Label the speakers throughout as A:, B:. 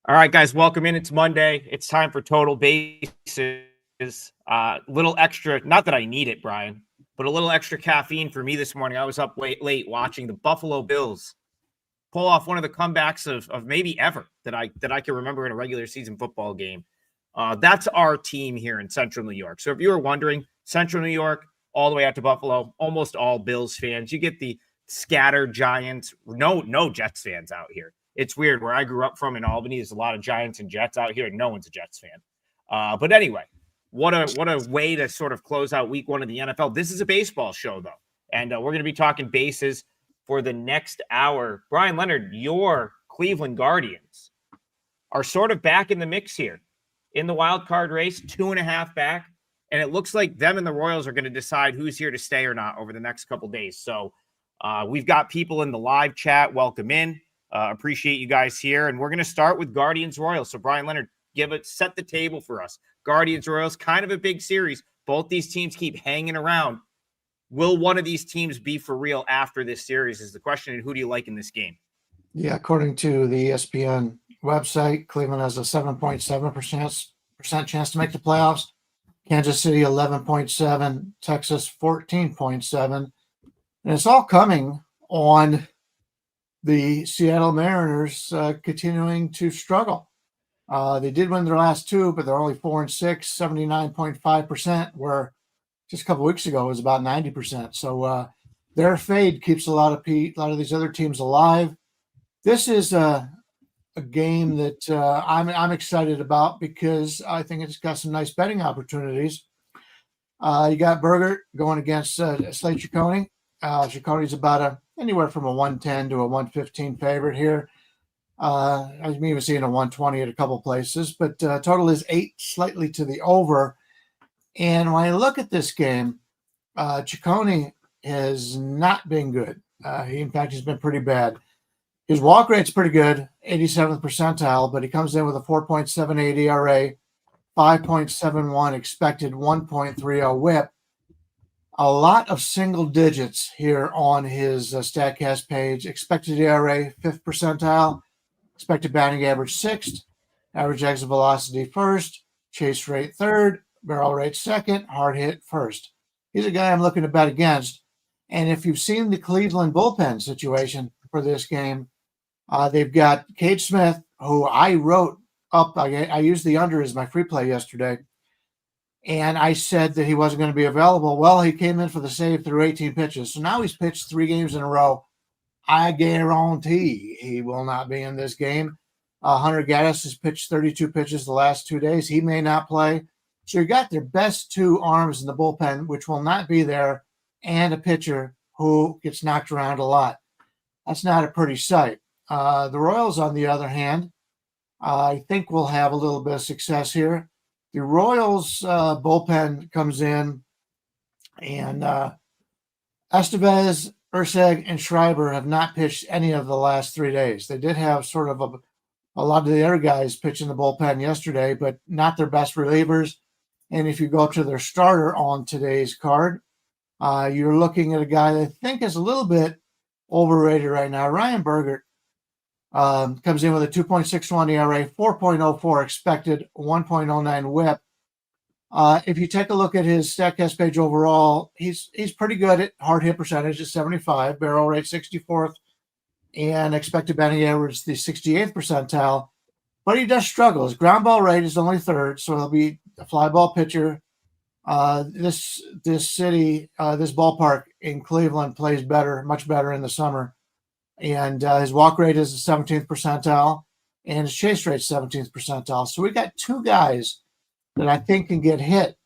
A: All right, guys, welcome in. It's Monday. It's time for Total Bases. Little extra, not that I need it, Brian, but a little extra caffeine for me this morning. I was up late watching the Buffalo Bills pull off one of the comebacks of maybe ever that I can remember in a regular season football game. That's our team here in Central New York. So if you were wondering, Central New York, all the way out to Buffalo, almost all Bills fans. You get the scattered Giants, no Jets fans out here. It's weird. Where I grew up from in Albany, there's a lot of Giants and Jets out here. No one's a Jets fan. But anyway, what a way to sort of close out week one of the NFL. This is a baseball show, though. And we're going to be talking bases for the next hour. Brian Leonard, your Cleveland Guardians are sort of back in the mix here in the wild card race, 2.5 back. And it looks like them and the Royals are going to decide who's here to stay or not over the next couple days. So we've got people in the live chat. Welcome in. Appreciate you guys here. And we're going to start with Guardians Royals. So Brian Leonard, set the table for us. Guardians Royals, kind of a big series. Both these teams keep hanging around. Will one of these teams be for real after this series is the question. And who do you like in this game?
B: Yeah, according to the ESPN website, Cleveland has a 7.7% chance to make the playoffs. Kansas City 11.7, Texas 14.7. And it's all coming on the Seattle Mariners continuing to struggle. They did win their last two, but they're only 4-6, 79.5%, where just a couple weeks ago it was about 90%. So their fade keeps a lot of these other teams alive. This is a game that I'm excited about because I think it's got some nice betting opportunities. You got Berger going against Slade Ciccone. Cicone's about anywhere from a 110 to a 115 favorite here. I'm even seeing a 120 at a couple places, but total is 8, slightly to the over. And when I look at this game, Ciccone has not been good. In fact, he's been pretty bad. His walk rate's pretty good, 87th percentile, but he comes in with a 4.78 ERA, 5.71 expected, 1.30 whip. A lot of single digits here on his StatCast page. Expected ERA, 5th percentile. Expected batting average, 6th. Average exit velocity, 1st. Chase rate, 3rd. Barrel rate, 2nd. Hard hit, 1st. He's a guy I'm looking to bet against. And if you've seen the Cleveland bullpen situation for this game, they've got Cade Smith, who I wrote up. I used the under as my free play yesterday. And I said that he wasn't going to be available. Well, he came in for the save through 18 pitches. So now he's pitched 3 games in a row. I guarantee he will not be in this game. Hunter Gaddis has pitched 32 pitches the last 2 days. He may not play. So you got their best 2 arms in the bullpen, which will not be there, and a pitcher who gets knocked around a lot. That's not a pretty sight. The Royals, on the other hand, I think will have a little bit of success here. The Royals bullpen comes in, and Estevez, Urseg, and Schreiber have not pitched any of the last 3 days. They did have sort of a lot of the other guys pitching the bullpen yesterday, but not their best relievers. And if you go to their starter on today's card, you're looking at a guy that I think is a little bit overrated right now. Ryan Berger comes in with a 2.61 ERA, 4.04 expected, 1.09 whip. If you take a look at his StatCast page overall, he's pretty good at hard hit percentage at 75, barrel rate 64th, and expected batting average the 68th percentile. But he does struggle. His ground ball rate is only 3rd, so he'll be a fly ball pitcher. This ballpark in Cleveland plays better, much better in the summer. And his walk rate is the 17th percentile, and his chase rate is 17th percentile. So we got 2 guys that I think can get hit.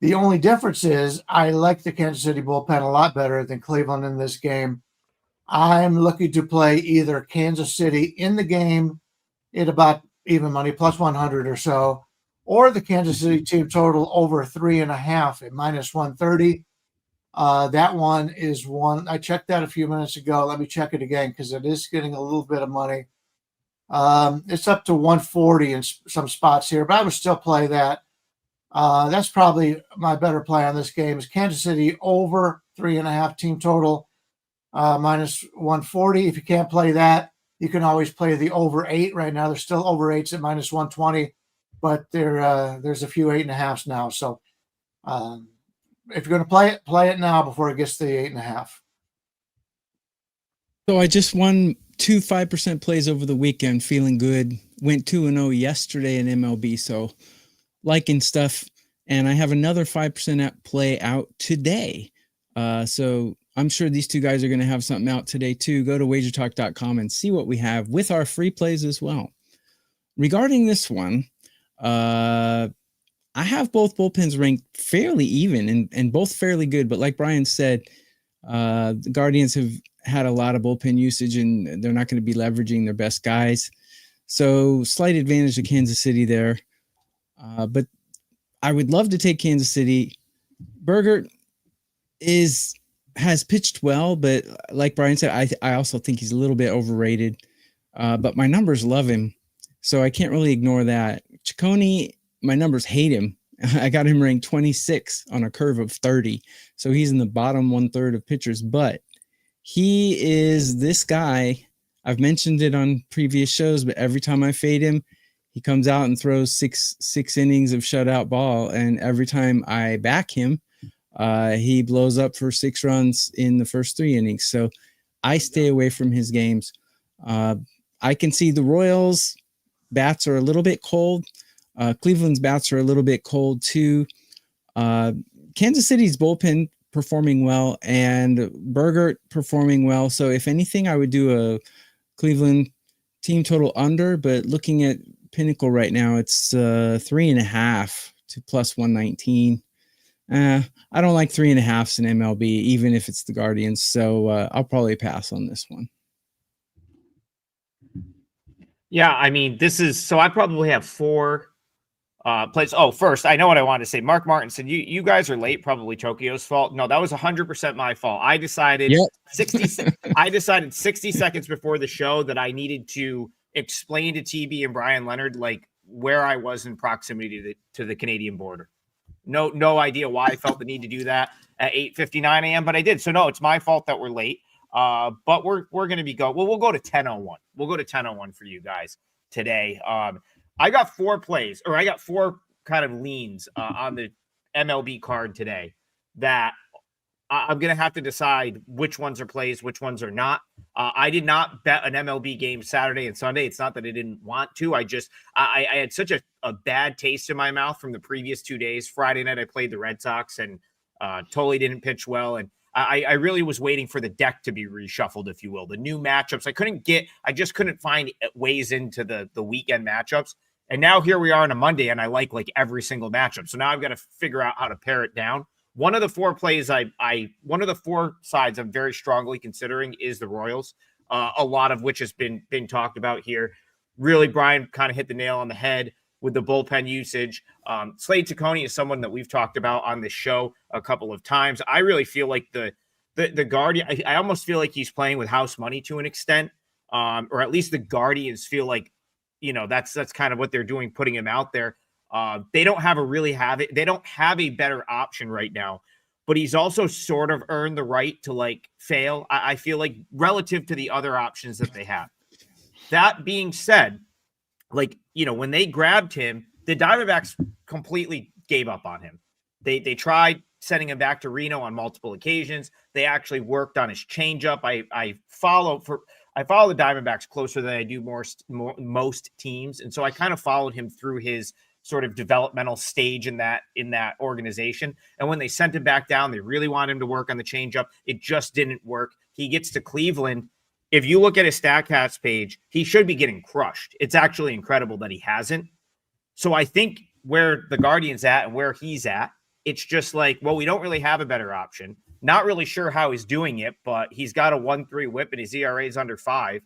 B: The only difference is I like the Kansas City bullpen a lot better than Cleveland in this game. I'm looking to play either Kansas City in the game at about even money, plus 100 or so, or the Kansas City team total over 3.5 at minus 130. That one is one. I checked that a few minutes ago. Let me check it again because it is getting a little bit of money. It's up to 140 in some spots here, but I would still play that. That's probably my better play on this game is Kansas City over 3.5 team total, minus 140. If you can't play that, You can always play the over 8 right now. There's still over 8s at minus 120, but there's a few 8.5s now. So if you're going to play it now before it gets to the 8.5.
C: So I just won 2 5% plays over the weekend, feeling good. Went 2-0 yesterday in MLB, so liking stuff. And I have another 5% at play out today. So I'm sure these two guys are going to have something out today too. Go to wagertalk.com and see what we have with our free plays as well. Regarding this one, I have both bullpens ranked fairly even and both fairly good. But like Bryan said, the Guardians have had a lot of bullpen usage and they're not going to be leveraging their best guys. So slight advantage to Kansas City there. But I would love to take Kansas City. Berger has pitched well, but like Bryan said, I also think he's a little bit overrated. But my numbers love him, so I can't really ignore that. Ciccone, my numbers hate him. I got him ranked 26 on a curve of 30, so he's in the bottom 1/3 of pitchers. But he is this guy. I've mentioned it on previous shows, but every time I fade him, he comes out and throws six innings of shutout ball, and every time I back him, he blows up for 6 runs in the first 3 innings. So I stay away from his games. I can see the Royals' bats are a little bit cold. Cleveland's bats are a little bit cold too. Kansas City's bullpen performing well and Berger performing well. So if anything, I would do a Cleveland team total under, but looking at Pinnacle right now, it's 3.5 to plus 119. I don't like 3.5s in MLB, even if it's the Guardians. So I'll probably pass on this one.
A: Yeah, I mean, so I probably have 4 plays. Oh, first, I know what I wanted to say. Mark Martin said, you guys are late, probably Chokio's fault. No, that was 100% my fault. I decided 60 seconds before the show that I needed to explain to TB and Bryan Leonard, like, where I was in proximity to the Canadian border. No idea why I felt the need to do that at 8:59 a.m., but I did. So no, it's my fault that we're late. But we're going to be we'll go to 10:01. We'll go to 10:01 for you guys today. I got 4 plays, or I got 4 kind of leans on the MLB card today that I'm going to have to decide which ones are plays, which ones are not. I did not bet an MLB game Saturday and Sunday. It's not that I didn't want to. I had such a bad taste in my mouth from the previous 2 days. Friday night, I played the Red Sox and totally didn't pitch well. And I really was waiting for the deck to be reshuffled, if you will. The new matchups. I just couldn't find ways into the weekend matchups. And now here we are on a Monday, and I like every single matchup. So now I've got to figure out how to pare it down. One of the 4 plays one of the 4 sides I'm very strongly considering is the Royals, a lot of which has been talked about here. Really, Bryan kind of hit the nail on the head with the bullpen usage. Slade Ciccone is someone that we've talked about on this show a couple of times. I really feel like the Guardian, I almost feel like he's playing with house money to an extent, or at least the Guardians feel like, that's kind of what they're doing, putting him out there. They don't have a better option right now, but he's also sort of earned the right to fail. I feel like relative to the other options that they have. That being said, when they grabbed him, the Diamondbacks completely gave up on him. They tried sending him back to Reno on multiple occasions. They actually worked on his changeup. I follow the Diamondbacks closer than I do most teams. And so I kind of followed him through his sort of developmental stage in that organization. And when they sent him back down, they really wanted him to work on the changeup. It just didn't work. He gets to Cleveland. If you look at his StatCast page, he should be getting crushed. It's actually incredible that he hasn't. So I think where the Guardian's at and where he's at, it's just we don't really have a better option. Not really sure how he's doing it, but he's got a 1.3 whip and his ERA is under 5.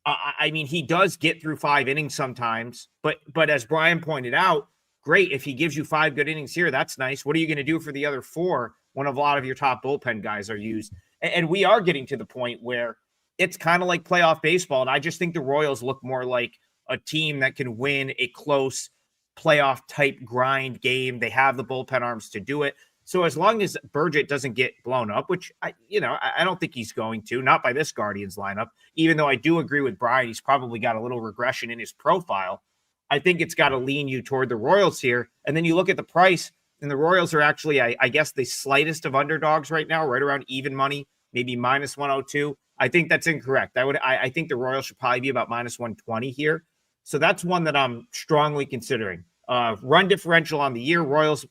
A: I mean, he does get through 5 innings sometimes, but as Bryan pointed out, great. If he gives you 5 good innings here, that's nice. What are you going to do for the other 4 when a lot of your top bullpen guys are used? And we are getting to the point where it's kind of like playoff baseball. And I just think the Royals look more like a team that can win a close playoff type grind game. They have the bullpen arms to do it. So as long as Burgett doesn't get blown up, which I don't think he's going to, not by this Guardians lineup, even though I do agree with Bryan, he's probably got a little regression in his profile. I think it's got to lean you toward the Royals here. And then you look at the price, and the Royals are actually, I guess, the slightest of underdogs right now, right around even money, maybe minus 102. I think that's incorrect. I think the Royals should probably be about minus 120 here. So that's one that I'm strongly considering. Run differential on the year, Royals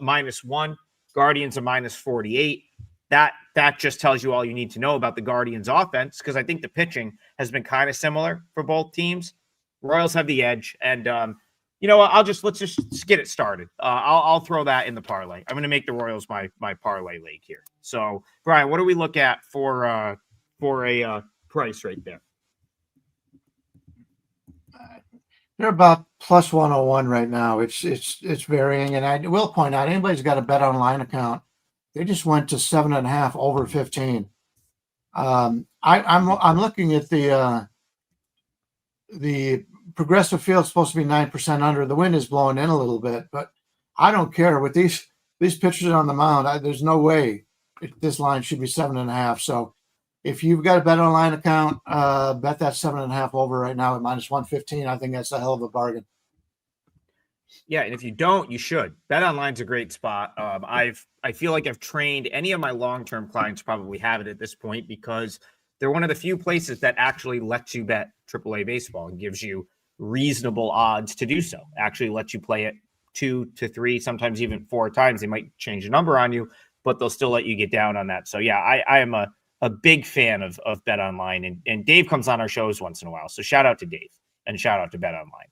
A: minus 1, Guardians a minus 48. That just tells you all you need to know about the Guardians offense, because I think the pitching has been kind of similar for both teams. Royals have the edge, and let's just get it started. I'll throw that in the parlay. I'm going to make the Royals my parlay leg here. So, Bryan, what do we look at for a price right there?
B: They're about plus 101 right now. It's varying, and I will point out, anybody's got a Bet Online account, they just went to 7.5 over 15. I'm looking at the progressive field supposed to be 9% under. The wind is blowing in a little bit, but I don't care with these pitchers on the mound. There's no way this line should be 7.5. So if you've got a Bet Online account, bet that 7.5 over right now at minus 115. I think that's a hell of a bargain.
A: Yeah, and if you don't, you should. Bet Online's a great spot. I feel like I've trained any of my long-term clients probably have it at this point, because they're one of the few places that actually lets you bet AAA baseball and gives you reasonable odds to do so. Actually lets you play it 2 to 3, sometimes even 4 times. They might change the number on you, but they'll still let you get down on that. So yeah, I am a big fan of Bet Online, and Dave comes on our shows once in a while. So shout out to Dave and shout out to Bet Online.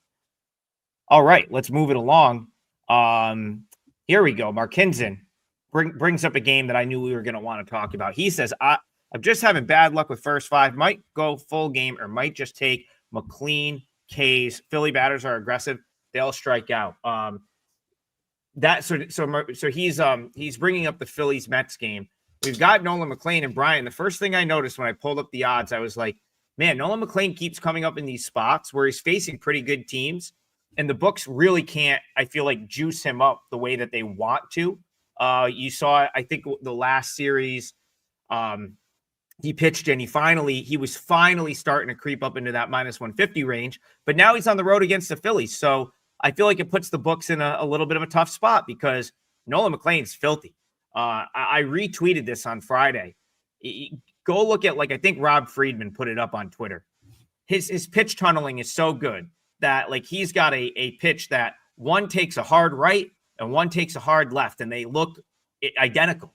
A: All right, let's move it along. Here we go. Markinson brings up a game that I knew we were going to want to talk about. He says, I'm just having bad luck with first 5. Might go full game or might just take McLean, K's. Philly batters are aggressive. They'll strike out. So he's bringing up the Phillies Mets game. We've got Nolan McLean and Bryan. The first thing I noticed when I pulled up the odds, I was like, man, Nolan McLean keeps coming up in these spots where he's facing pretty good teams, and the books really can't, I feel like, juice him up the way that they want to. You saw, I think, the last series, he pitched and he was finally starting to creep up into that minus 150 range, but now he's on the road against the Phillies. So I feel like it puts the books in a little bit of a tough spot, because Nolan McLean's filthy. I retweeted this on Friday. Go look at, I think Rob Friedman put it up on Twitter. His pitch tunneling is so good that he's got a pitch that one takes a hard right and one takes a hard left, and they look identical.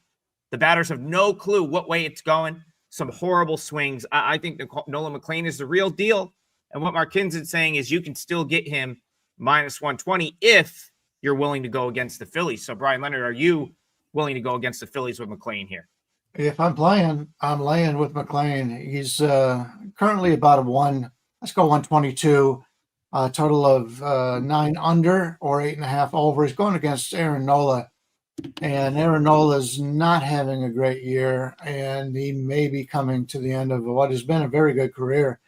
A: The batters have no clue what way it's going. Some horrible swings. I think Nolan McLean is the real deal. And what Markinson's saying is you can still get him minus 120 if you're willing to go against the Phillies. So, Bryan Leonard, are you willing to go against the Phillies with McLean here?
B: If I'm playing, I'm laying with McLean. He's currently about 122. Total of 9 under or 8.5 over. He's going against Aaron Nola, and Aaron Nola is not having a great year, and he may be coming to the end of what has been a very good career.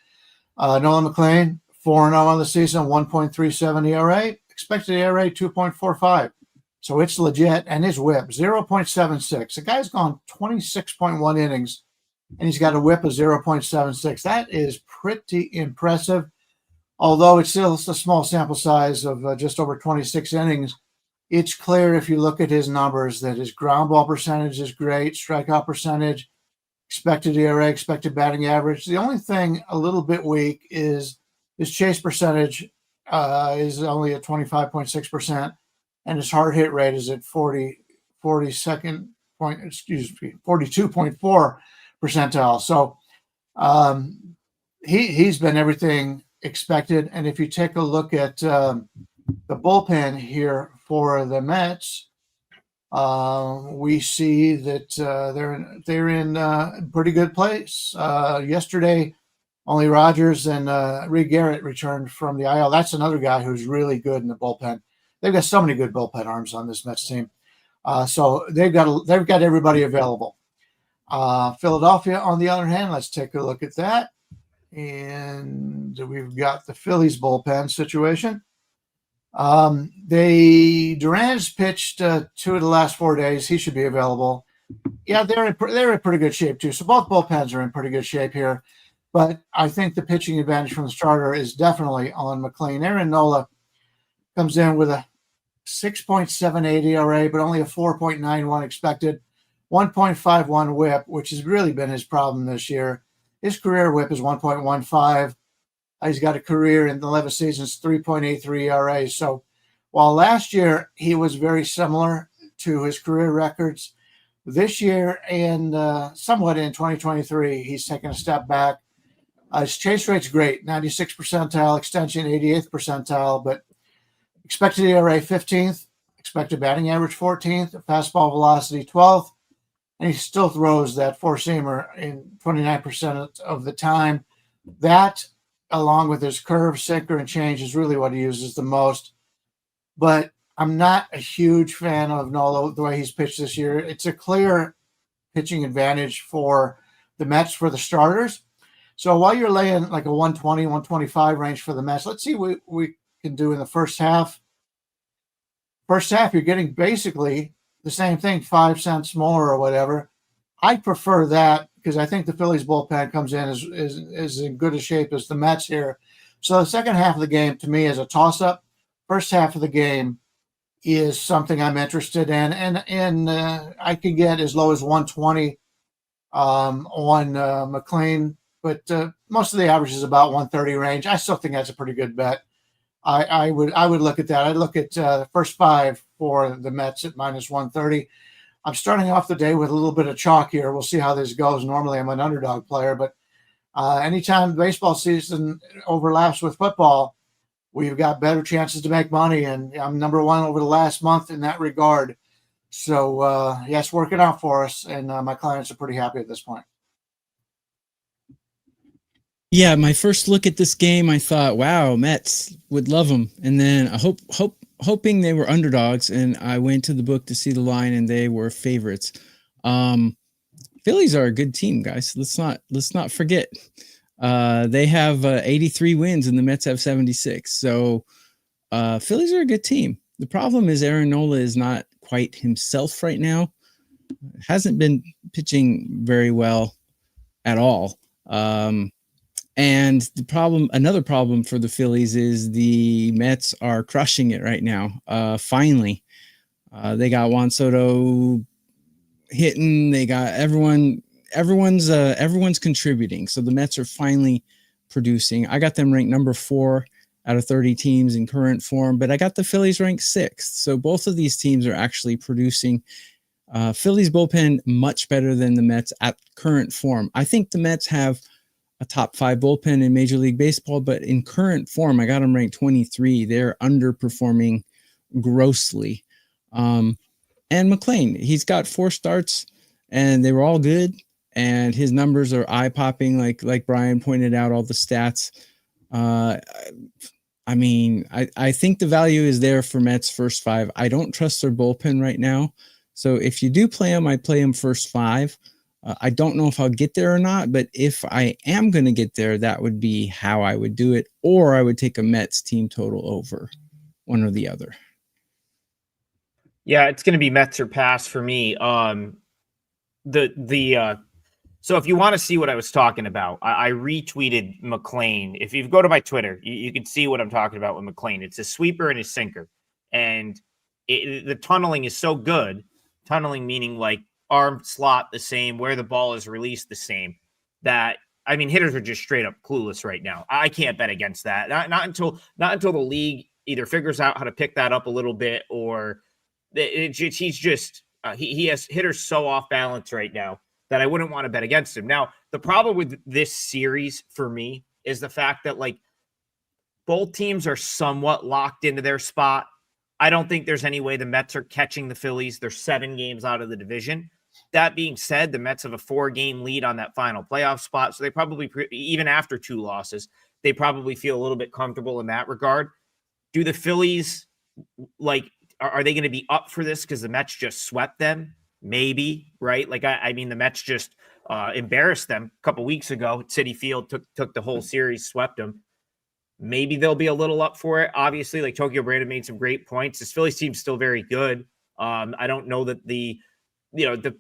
B: Nolan McLean, 4-0 on the season, 1.37 ERA, expected ERA 2.45. So it's legit, and his whip 0.76. The guy's gone 26.1 innings, and he's got a whip of 0.76. That is pretty impressive. Although it's still a small sample size of just over 26 innings, it's clear if you look at his numbers that his ground ball percentage is great, strikeout percentage, expected ERA, expected batting average. The only thing a little bit weak is his chase percentage is only at 25.6%, and his hard hit rate is at 42.4 percentile. So he's been everything expected. And if you take a look at the bullpen here for the Mets, we see that they're in pretty good place. Yesterday, only Rogers and Reed Garrett returned from the IL. That's another guy who's really good in the bullpen. They've got so many good bullpen arms on this Mets team. So they've got everybody available. Philadelphia, on the other hand, let's take a look at that. And we've got the Phillies bullpen situation. Duran's pitched 2 of the last 4 days. He should be available. Yeah, they're in pretty good shape too. So both bullpens are in pretty good shape here. But I think the pitching advantage from the starter is definitely on McLean. Aaron Nola comes in with a 6.78 ERA, but only a 4.91 expected, 1.51 whip, which has really been his problem this year. His career whip is 1.15. He's got a career in 11 seasons, 3.83 ERA. So while last year he was very similar to his career records, this year and somewhat in 2023, he's taken a step back. His chase rate's great, 96th percentile, extension 88th percentile, but expected ERA 15th, expected batting average 14th, fastball velocity 12th, and he still throws that four-seamer in 29% of the time. That, along with his curve, sinker, and change, is really what he uses the most. But I'm not a huge fan of Nola, the way he's pitched this year. It's a clear pitching advantage for the Mets for the starters. So while you're laying like a 120, 125 range for the Mets, let's see what we can do in the first half. First half, you're getting basically the same thing, 5 cents more or whatever. I prefer that because I think the Phillies bullpen comes in is in good a shape as the Mets here. So the second half of the game, to me, is a toss-up. First half of the game is something I'm interested in, and I could get as low as 120 on McLean, but most of the average is about 130 range. I still think that's a pretty good bet. I would look at that. I'd look at the first 5 for the Mets at minus 130. I'm starting off the day with a little bit of chalk here. We'll see how this goes. Normally, I'm an underdog player, but anytime baseball season overlaps with football, we've got better chances to make money, and I'm number 1 over the last month in that regard. So, yes, working out for us, and my clients are pretty happy at this point.
C: Yeah, my first look at this game, I thought, wow, Mets would love them. And then I hoping they were underdogs, and I went to the book to see the line, and they were favorites. Phillies are a good team, guys. Let's not forget. They have 83 wins, and the Mets have 76. So Phillies are a good team. The problem is Aaron Nola is not quite himself right now. Hasn't been pitching very well at all. And another problem for the Phillies is the Mets are crushing it right now. Finally, they got Juan Soto hitting. They got everyone's contributing. So the Mets are finally producing. I got them ranked number 4 out of 30 teams in current form, but I got the Phillies ranked 6th. So both of these teams are actually producing. Phillies bullpen much better than the Mets at current form. I think the Mets have a top 5 bullpen in Major League Baseball, but in current form, I got them ranked 23. They're underperforming grossly. And McLean, he's got 4 starts, and they were all good, and his numbers are eye-popping, like Bryan pointed out, all the stats. I mean, I think the value is there for Mets first 5. I don't trust their bullpen right now. So if you do play them, I play them first 5. I don't know if I'll get there or not, but if I am going to get there, that would be how I would do it. Or I would take a Mets team total over, one or the other.
A: Yeah, it's going to be Mets or pass for me. So if you want to see what I was talking about, I retweeted McLean. If you go to my Twitter, you can see what I'm talking about with McLean. It's a sweeper and a sinker. And the tunneling is so good. Tunneling meaning like arm slot the same, where the ball is released the same, that, I mean, hitters are just straight up clueless right now. I can't bet against that. Not until the league either figures out how to pick that up a little bit, or he has hitters so off balance right now that I wouldn't want to bet against him. Now, the problem with this series for me is the fact that, like, both teams are somewhat locked into their spot. I don't think there's any way the Mets are catching the Phillies. They're 7 games out of the division. That being said, the Mets have a 4-game lead on that final playoff spot. So they probably, even after 2 losses, they probably feel a little bit comfortable in that regard. Do the Phillies, like, are they going to be up for this because the Mets just swept them? Maybe, right? Like, I mean, the Mets just embarrassed them a couple weeks ago at Citi Field, took the whole series, swept them. maybe they'll be a little up for it. Obviously, like Tokyo Brandon made some great points. This Phillies team's still very good. I don't know that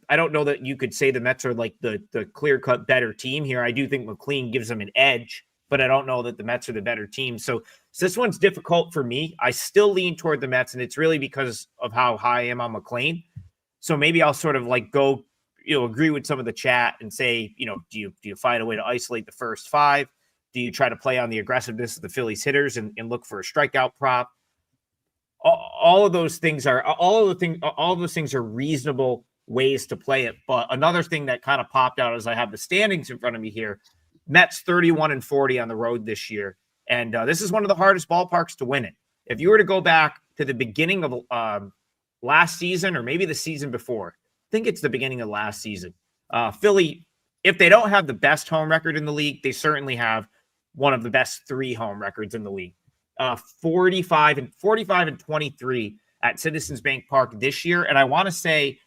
A: I don't know that you could say the Mets are like the clear-cut better team here. I do think McLean gives them an edge, but I don't know that the Mets are the better team. So this one's difficult for me. I still lean toward the Mets, and it's really because of how high I am on McLean. So maybe I'll sort of like go, agree with some of the chat and say, do you find a way to isolate the first 5? Do you try to play on the aggressiveness of the Phillies hitters and look for a strikeout prop? All of those things are reasonable ways to play it. But another thing that kind of popped out as I have the standings in front of me here, Mets 31-40 on the road this year. And this is one of the hardest ballparks to win it. If you were to go back to the beginning of last season, or maybe the season before, I think it's the beginning of last season, Philly, if they don't have the best home record in the league, they certainly have one of the best 3 home records in the league. 45-23 at Citizens Bank Park this year. And I want to say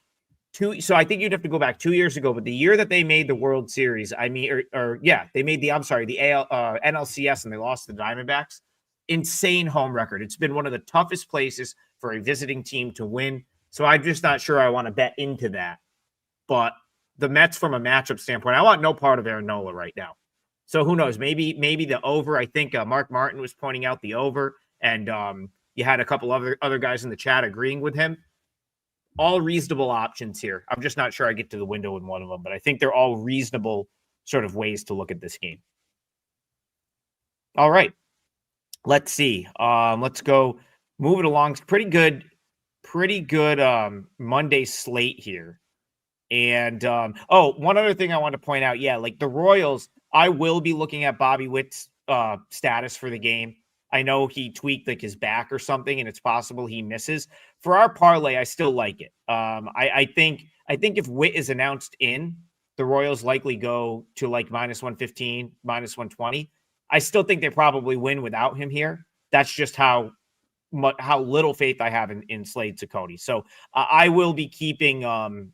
A: so I think you'd have to go back 2 years ago, but the year that they made the World Series, they made the NLCS, and they lost to the Diamondbacks. Insane home record. It's been one of the toughest places for a visiting team to win. So I'm just not sure I want to bet into that. But the Mets, from a matchup standpoint, I want no part of Aaron Nola right now. So who knows? Maybe the over. I think Mark Martin was pointing out the over, and you had a couple other guys in the chat agreeing with him. All reasonable options here. I'm just not sure I get to the window in one of them, but I think they're all reasonable sort of ways to look at this game. All right. Let's see. Let's go move it along. Pretty good Monday slate here. And one other thing I want to point out. Yeah, like the Royals, I will be looking at Bobby Witt's status for the game. I know he tweaked like his back or something, and it's possible he misses. For our parlay, I still like it. I think if Witt is announced in, the Royals likely go to like -115, -120. I still think they probably win without him here. That's just how little faith I have in Slade Ciccone. So I will be keeping the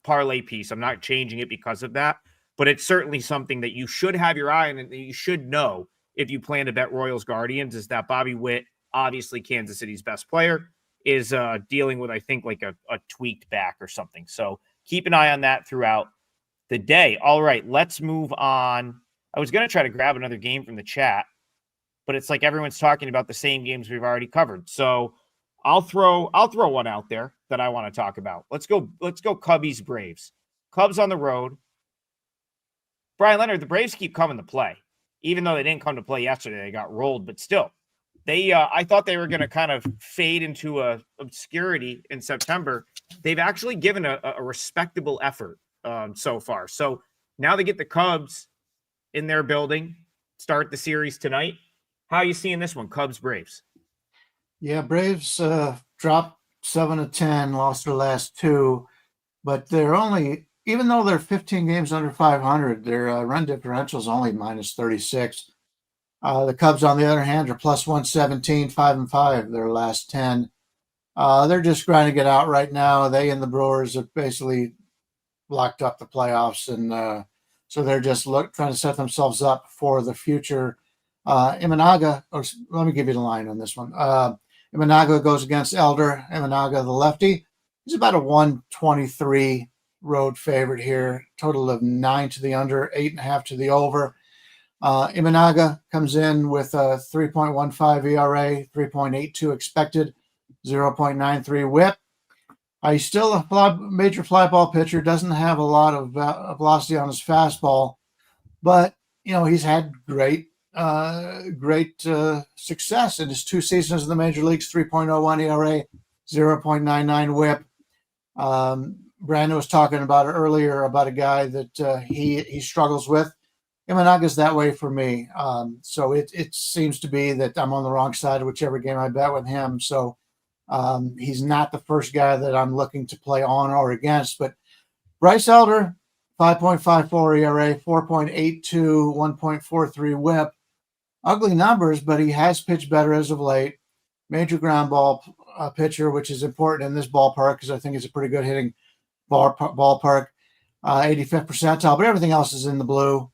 A: parlay piece. I'm not changing it because of that. But it's certainly something that you should have your eye on, and that you should know if you plan to bet Royals Guardians, is that Bobby Witt, obviously Kansas City's best player, is dealing with, I think, like a tweaked back or something. So keep an eye on that throughout the day. All right, let's move on. I was going to try to grab another game from the chat, but it's like everyone's talking about the same games we've already covered. So I'll throw one out there that I want to talk about. Let's go Cubbies Braves. Cubs on the road. Brian Leonard, the Braves keep coming to play. Even though they didn't come to play yesterday, they got rolled, but still. I thought they were going to kind of fade into obscurity in September. They've actually given a respectable effort so far. So now they get the Cubs in their building, start the series tonight. How are you seeing this one, Cubs Braves?
B: Yeah, Braves dropped 7-10, lost their last 2, but they're only, even though they're 15 games under 500, their run differential is only -36. The Cubs, on the other hand, are +117, 5-5 their last 10. They're just grinding it out right now. They and the Brewers have basically locked up the playoffs, and so they're just trying to set themselves up for the future. Imanaga, or let me give you the line on this one. Imanaga goes against Elder. Imanaga, the lefty, he's about a 123 road favorite here. Total of 9 to the under, 8.5 to the over. Imanaga comes in with a 3.15 ERA, 3.82 expected, 0.93 whip. He's still a major fly ball pitcher, doesn't have a lot of velocity on his fastball, but he's had great success in his 2 seasons in the major leagues. 3.01 ERA, 0.99 whip. Brandon was talking about it earlier about a guy that he struggles with. Imanaga's that way for me. So it seems to be that I'm on the wrong side of whichever game I bet with him. So he's not the first guy that I'm looking to play on or against. But Bryce Elder, 5.54 ERA, 4.82, 1.43 whip. Ugly numbers, but he has pitched better as of late. Major ground ball pitcher, which is important in this ballpark because I think it's a pretty good hitting ballpark. 85th percentile, but everything else is in the blue.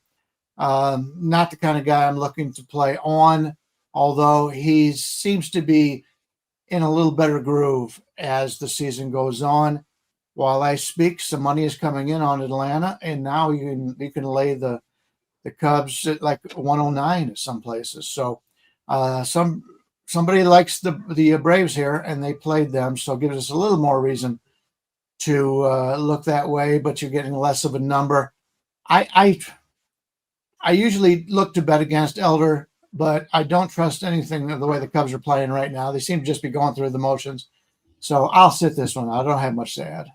B: Not the kind of guy I'm looking to play on, although he seems to be in a little better groove as the season goes on. While I speak, some money is coming in on Atlanta, and now you can lay the Cubs at like 109 at some places. So somebody likes the Braves here, and they played them, so it gives us a little more reason to look that way. But you're getting less of a number. I usually look to bet against Elder, but I don't trust anything of the way the Cubs are playing right now. They seem to just be going through the motions. So I'll sit this one out. I don't have much to add.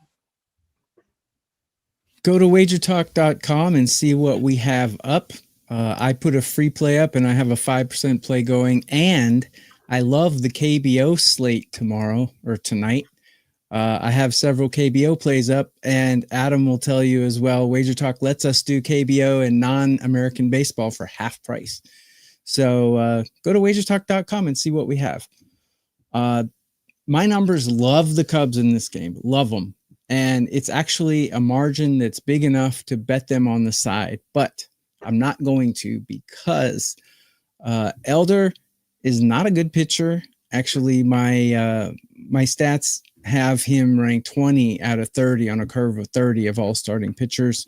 C: Go to wagertalk.com and see what we have up. I put a free play up and I have a 5% play going. And I love the KBO slate tomorrow or tonight. I have several KBO plays up, and Adam will tell you as well. Wager Talk lets us do KBO and non-American baseball for half price. So go to wagertalk.com and see what we have. My numbers love the Cubs in this game. Love them. And it's actually a margin that's big enough to bet them on the side. But I'm not going to, because Elder is not a good pitcher. Actually, my stats have him ranked 20 out of 30 on a curve of 30 of all starting pitchers.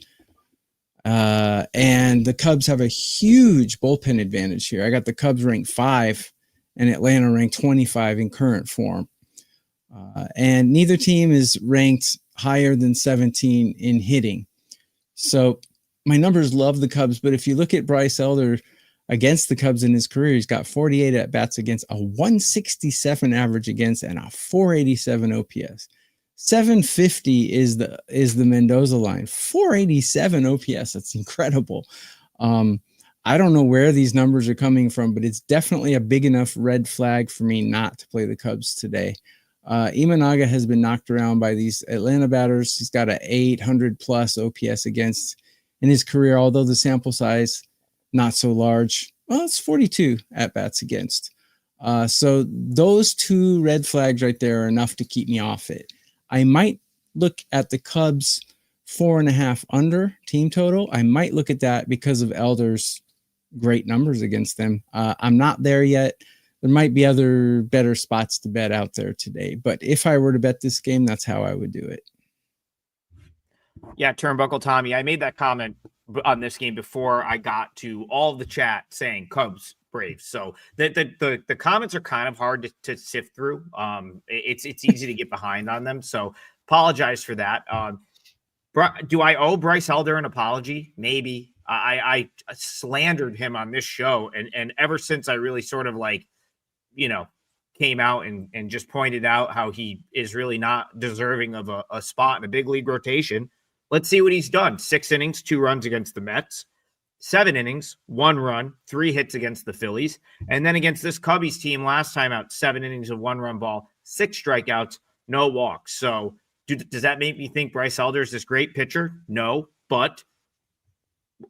C: And the Cubs have a huge bullpen advantage here. I got the Cubs ranked 5 and Atlanta ranked 25 in current form. And neither team is ranked higher than 17 in hitting. So my numbers love the Cubs, but if you look at Bryce Elder against the Cubs in his career, he's got 48 at bats against, a 167 average against, and a 487 OPS. 750 is the Mendoza line. 487 OPS. That's incredible. I don't know where these numbers are coming from, but it's definitely a big enough red flag for me not to play the Cubs today. Imanaga has been knocked around by these Atlanta batters. He's got an 800 plus OPS against in his career, although the sample size not so large. Well, it's 42 at bats against. So those two red flags right there are enough to keep me off it. I might look at the Cubs 4.5 under team total. I might look at that because of Elder's great numbers against them. I'm not there yet. There might be other better spots to bet out there today, but if I were to bet this game, that's how I would do it.
A: Yeah, Turnbuckle Tommy, I made that comment on this game before I got to all the chat saying Cubs, Braves. So the comments are kind of hard to sift through. It's easy to get behind on them. So apologize for that. Do I owe Bryce Elder an apology? Maybe. I slandered him on this show, and ever since I really sort of came out and just pointed out how he is really not deserving of a spot in a big league rotation. Let's see what he's done. 6 innings, 2 runs against the Mets, 7 innings, 1 run, 3 hits against the Phillies. And then against this Cubbies team last time out, 7 innings of 1-run ball, 6 strikeouts, no walks. So does that make me think Bryce Elder is this great pitcher? No, but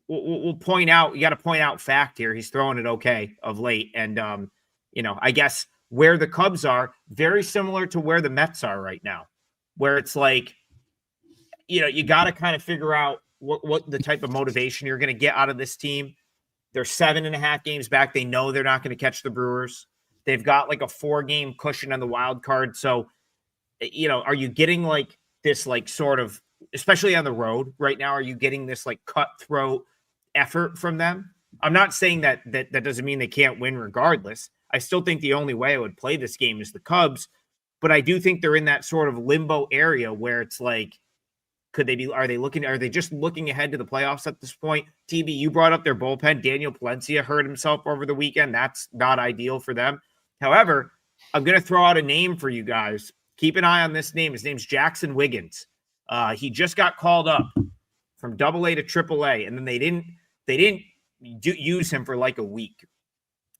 A: we'll point out, you got to point out fact here. He's throwing it okay of late. And, I guess where the Cubs are, very similar to where the Mets are right now, where it's like, you got to kind of figure out what the type of motivation you're going to get out of this team. They're 7.5 games back. They know they're not going to catch the Brewers. They've got like a 4-game cushion on the wild card. So, are you getting like this, like sort of, especially on the road right now, are you getting this like cutthroat effort from them? I'm not saying that doesn't mean they can't win regardless. I still think the only way I would play this game is the Cubs, but I do think they're in that sort of limbo area where it's like, are they just looking ahead to the playoffs at this point? TB, you brought up their bullpen. Daniel Palencia hurt himself over the weekend. That's not ideal for them. However, I'm going to throw out a name for you guys. Keep an eye on this name. His name's Jackson Wiggins. He just got called up from AA to AAA, and then they didn't use him for like a week.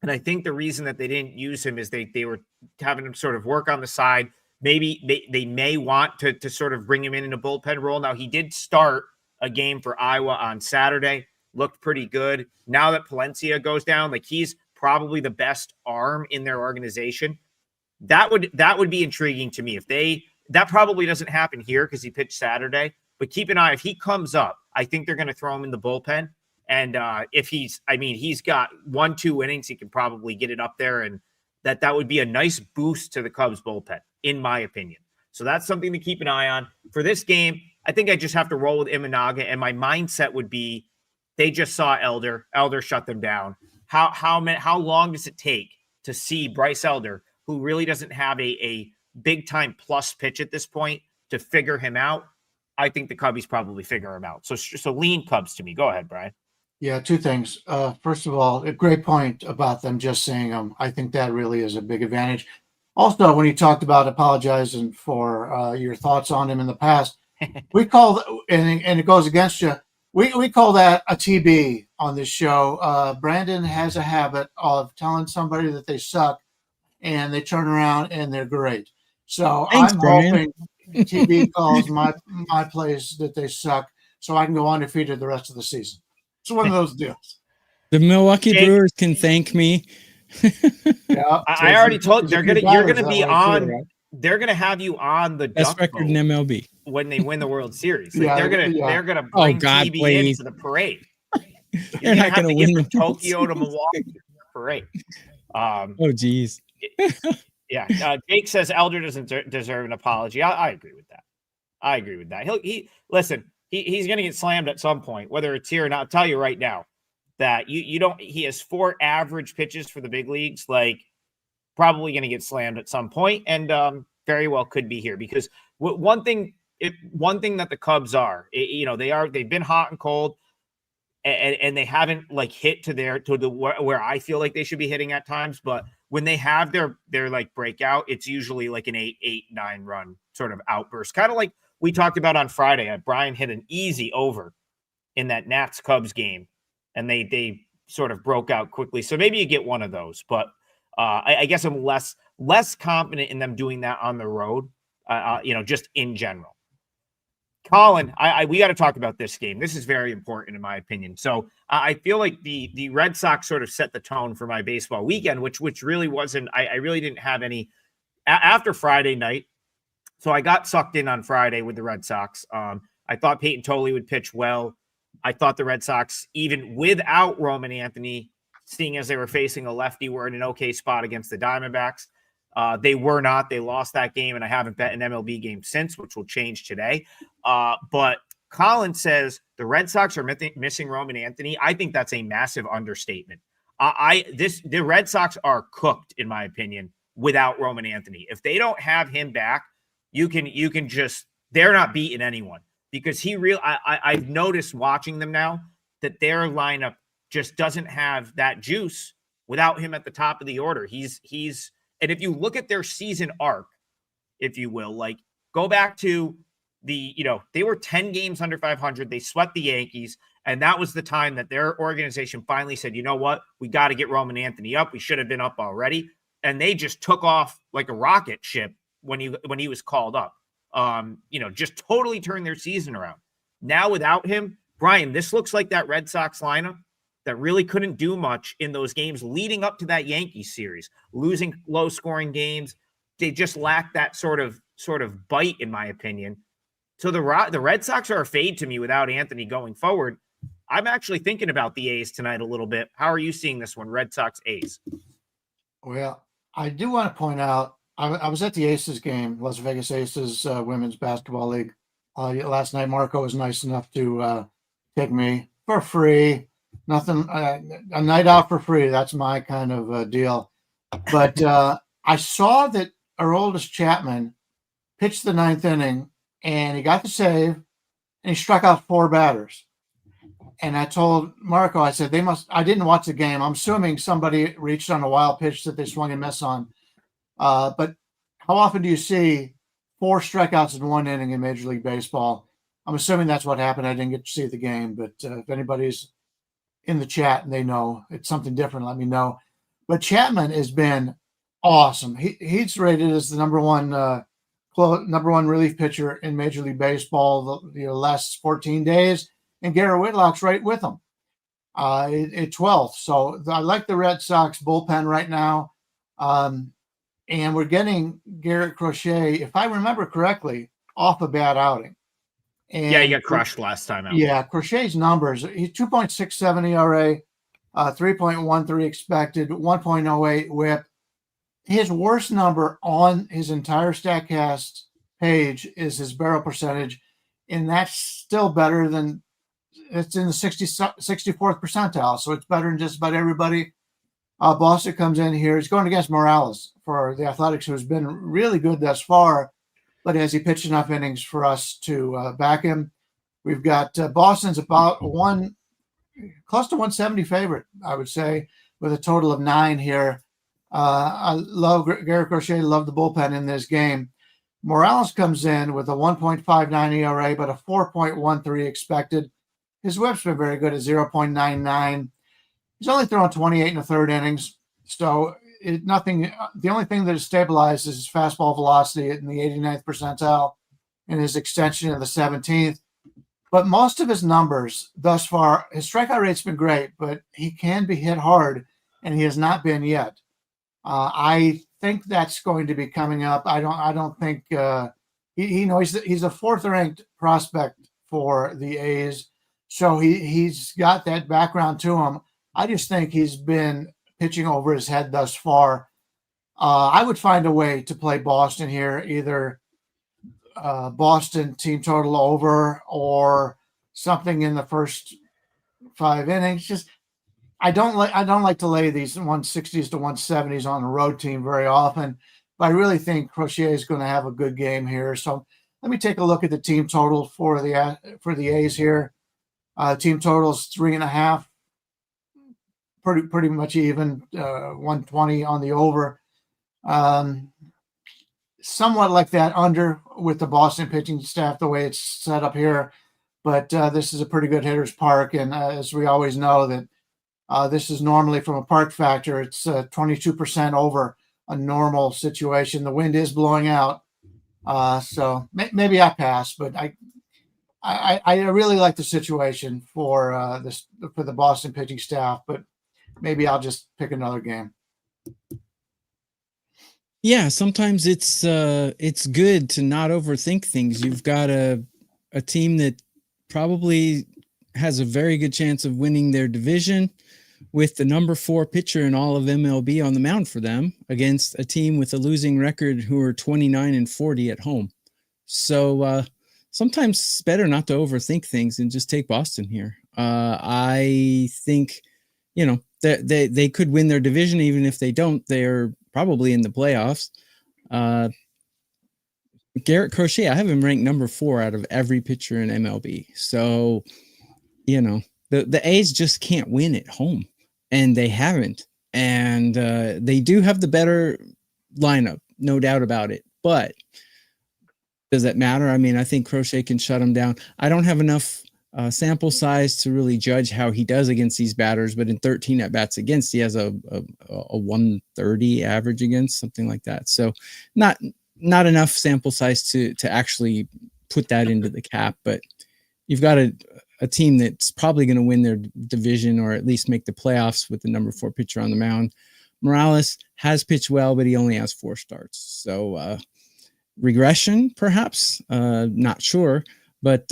A: And I think the reason that they didn't use him is they were having him sort of work on the side. Maybe they may want to sort of bring him in a bullpen role. Now, he did start a game for Iowa on Saturday, looked pretty good. Now that Palencia goes down, like he's probably the best arm in their organization. That would be intriguing to me. That probably doesn't happen here because he pitched Saturday, but keep an eye. If he comes up, I think they're going to throw him in the bullpen And if he's got 1-2 innings, he can probably get it up there, and that would be a nice boost to the Cubs bullpen, in my opinion. So that's something to keep an eye on for this game. I think I just have to roll with Imanaga, and my mindset would be they just saw Elder shut them down. How long does it take to see Bryce Elder, who really doesn't have a big time plus pitch at this point, to figure him out? I think the Cubbies probably figure him out. So lean Cubs to me. Go ahead, Brian.
B: Yeah, two things. First of all, a great point about them just seeing him. I think that really is a big advantage. Also, when you talked about apologizing for your thoughts on him in the past, we call, and it goes against you, we call that a TB on this show. Brandon has a habit of telling somebody that they suck, and they turn around and they're great. So
C: Thanks,
B: I'm
C: Brian.
B: hoping TB calls my plays that they suck, so I can go undefeated the rest of the season. It's one of those deals.
C: The Milwaukee
A: Jake,
C: Brewers can thank me.
B: Yeah,
A: I already told you're gonna be on.
B: Too, right?
A: They're gonna have you on the
C: Best
A: duck
C: record in
A: boat
C: MLB.
A: when they win the World Series. Like,
B: Yeah,
A: they're gonna
C: Oh,
A: bring
C: God,
A: TB in
C: please.
A: for the parade.
C: They're not
A: have
C: going to
A: get
C: win
A: from
C: the World
A: Tokyo to
C: Series.
A: Milwaukee for the parade.
C: Oh, geez.
A: Yeah. Jake says Elder doesn't deserve an apology. I agree with that. Listen. He's going to get slammed at some point, whether it's here or not. I'll tell you right now that you don't. He has 4 average pitches for the big leagues. Like, probably going to get slammed at some point, and very well could be here, because one thing that the Cubs are, they've been hot and cold, and they haven't like hit where I feel like they should be hitting at times. But when they have their like breakout, it's usually like an 8-9 run sort of outburst, kind of like we talked about on Friday. Brian hit an easy over in that Nats Cubs game, and they sort of broke out quickly. So maybe you get one of those, but I guess I'm less confident in them doing that on the road. Just in general. Colin, we got to talk about this game. This is very important in my opinion. So I feel like the Red Sox sort of set the tone for my baseball weekend, which really wasn't. I really didn't have any after Friday night. So I got sucked in on Friday with the Red Sox. I thought Peyton Tolley would pitch well. I thought the Red Sox, even without Roman Anthony, seeing as they were facing a lefty, were in an okay spot against the Diamondbacks. They were not. They lost that game, and I haven't bet an MLB game since, which will change today. But Colin says the Red Sox are missing Roman Anthony. I think that's a massive understatement. The Red Sox are cooked, in my opinion, without Roman Anthony. If they don't have him back, you can just, they're not beating anyone, because I've noticed watching them now that their lineup just doesn't have that juice without him at the top of the order. And if you look at their season arc, if you will, like go back to they were 10 games under 500. They swept the Yankees. And that was the time that their organization finally said, you know what, we got to get Roman Anthony up. We should have been up already. And they just took off like a rocket ship when he was called up. Just totally turned their season around. Now without him, Brian, this looks like that Red Sox lineup that really couldn't do much in those games leading up to that Yankees series, losing low scoring games. They just lack that sort of bite, in my opinion. So the Red Sox are a fade to me without Anthony going forward. I'm actually thinking about the A's tonight a little bit. How are you seeing this one, Red Sox A's?
B: Well, I do want to point out, I was at the Aces game, Las Vegas Aces Women's Basketball League last night. Marco was nice enough to take me for free. Nothing, a night out for free. That's my kind of deal. But I saw that our oldest Chapman pitched the 9th inning, and he got the save, and he struck out 4 batters. And I told Marco, I said, I didn't watch the game. I'm assuming somebody reached on a wild pitch that they swung and missed on. But how often do you see 4 strikeouts in 1 inning in Major League Baseball? I'm assuming that's what happened. I didn't get to see the game, but if anybody's in the chat and they know it's something different, let me know. But Chapman has been awesome. He's rated as the number one relief pitcher in Major League Baseball the last 14 days, and Garrett Whitlock's right with him at 12th. So I like the Red Sox bullpen right now. And we're getting Garrett Crochet, if I remember correctly, off a bad outing. And
A: Yeah, he got crushed last time out.
B: Yeah, Crochet's numbers, he's 2.67 ERA, 3.13 expected, 1.08 whip. His worst number on his entire StatCast page is his barrel percentage, and that's still better than, it's in the 64th percentile, so it's better than just about everybody. Boston comes in here. He's going against Morales for the Athletics, who has been really good thus far, but has he pitched enough innings for us to back him? We've got Boston's about close to 170 favorite, I would say, with a total of 9 here. I love Garrett Crochet, love the bullpen in this game. Morales comes in with a 1.59 ERA, but a 4.13 expected. His whip's been very good at 0.99. He's only thrown 28 in the third innings, so nothing. The only thing that has stabilized is his fastball velocity in the 89th percentile and his extension in the 17th. But most of his numbers thus far, his strikeout rate's been great, but he can be hit hard, and he has not been yet. I think that's going to be coming up. I don't think he's a 4th ranked prospect for the A's, so he's got that background to him. I just think he's been pitching over his head thus far. I would find a way to play Boston here, either Boston team total over or something in the first 5 innings. Just I don't like to lay these 160s to 170s on a road team very often, but I really think Crochet is going to have a good game here. So let me take a look at the team total for the A's here. Team total is 3.5, pretty much even. 120 on the over. Somewhat like that under with the Boston pitching staff the way it's set up here, but this is a pretty good hitter's park, and as we always know that this is normally from a park factor, it's 22% over a normal situation. The wind is blowing out, so maybe I pass, but I really like the situation for the Boston pitching staff, but maybe I'll just pick another game.
C: Yeah, sometimes it's good to not overthink things. You've got a team that probably has a very good chance of winning their division with the number 4 pitcher in all of MLB on the mound for them against a team with a losing record who are 29-40 at home. So sometimes it's better not to overthink things and just take Boston here. I think, they could win their division. Even if they don't, they're probably in the playoffs. Garrett Crochet, I have him ranked number 4 out of every pitcher in MLB. So, the A's just can't win at home, and they haven't. And they do have the better lineup, no doubt about it. But does that matter? I mean, I think Crochet can shut him down. I don't have enough sample size to really judge how he does against these batters, but in 13 at bats against, he has a 130 average against, something like that. So not enough sample size to actually put that into the cap, but you've got a team that's probably going to win their division or at least make the playoffs with the number 4 pitcher on the mound. Morales has pitched well, but he only has 4 starts. So regression, perhaps, not sure, but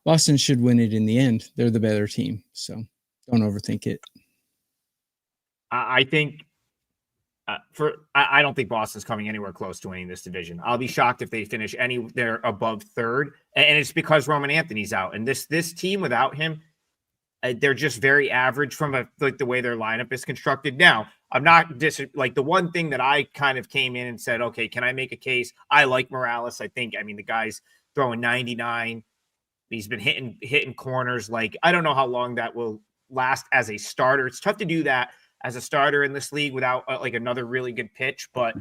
C: Boston should win it in the end. They're the better team, so don't overthink it.
A: I think I don't think Boston's coming anywhere close to winning this division. I'll be shocked if they finish they're above 3rd, and it's because Roman Anthony's out. And this team without him, they're just very average from the way their lineup is constructed. Now, I'm not the one thing that I kind of came in and said, okay, can I make a case? I like Morales. The guy's throwing 99. He's been hitting corners. I don't know how long that will last as a starter. It's tough to do that as a starter in this league without another really good pitch, but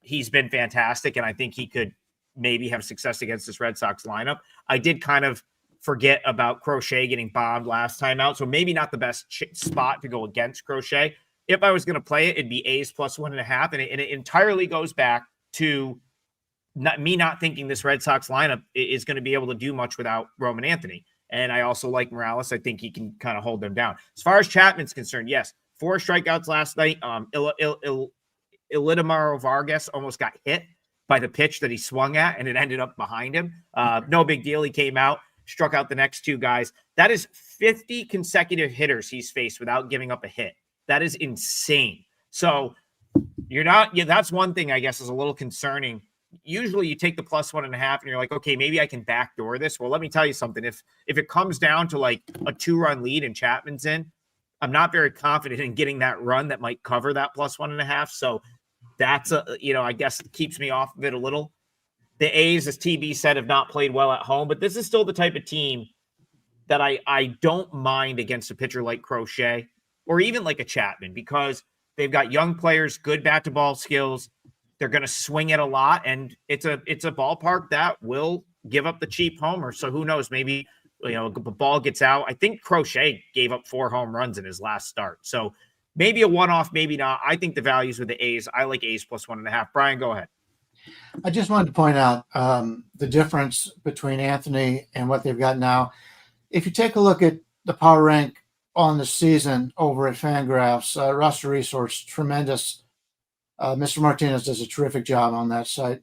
A: he's been fantastic. And I think he could maybe have success against this Red Sox lineup. I did kind of forget about Crochet getting bombed last time out. So maybe not the best spot to go against Crochet. If I was going to play it, it'd be A's plus 1.5. And it entirely goes back to not thinking this Red Sox lineup is going to be able to do much without Roman Anthony. And I also like Morales. I think he can kind of hold them down. As far as Chapman's concerned, yes, 4 strikeouts last night. Ilidamaro Vargas almost got hit. by the pitch that he swung at, and it ended up behind him. No big deal. He came out, struck out the next two guys. That is 50 consecutive hitters he's faced without giving up a hit. That is insane. So that's one thing I guess is a little concerning. Usually you take the +1.5 and you're like, okay, maybe I can backdoor this. Well, let me tell you something. If it comes down to like a 2-run lead and Chapman's in, I'm not very confident in getting that run that might cover that +1.5. So that's I guess keeps me off of it a little. The A's, as TB said, have not played well at home, but this is still the type of team that I don't mind against a pitcher like Crochet or even like a Chapman, because they've got young players, good bat to ball skills. They're going to swing it a lot, and it's a ballpark that will give up the cheap homer. So who knows? Maybe the ball gets out. I think Crochet gave up 4 home runs in his last start. So maybe a one-off, maybe not. I think the values with the A's. I like A's +1.5. Brian, go ahead.
B: I just wanted to point out the difference between Anthony and what they've got now. If you take a look at the power rank on the season over at Fangraphs, roster resource, tremendous. Mr. Martinez does a terrific job on that site.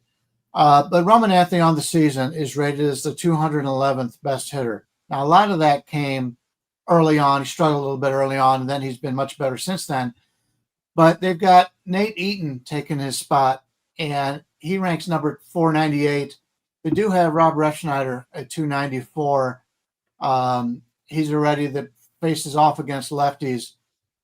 B: But Roman Anthony on the season is rated as the 211th best hitter. Now, a lot of that came early on. He struggled a little bit early on, and then he's been much better since then. But they've got Nate Eaton taking his spot, and he ranks number 498. They do have Rob Refschneider at 294. He's a righty that faces off against lefties,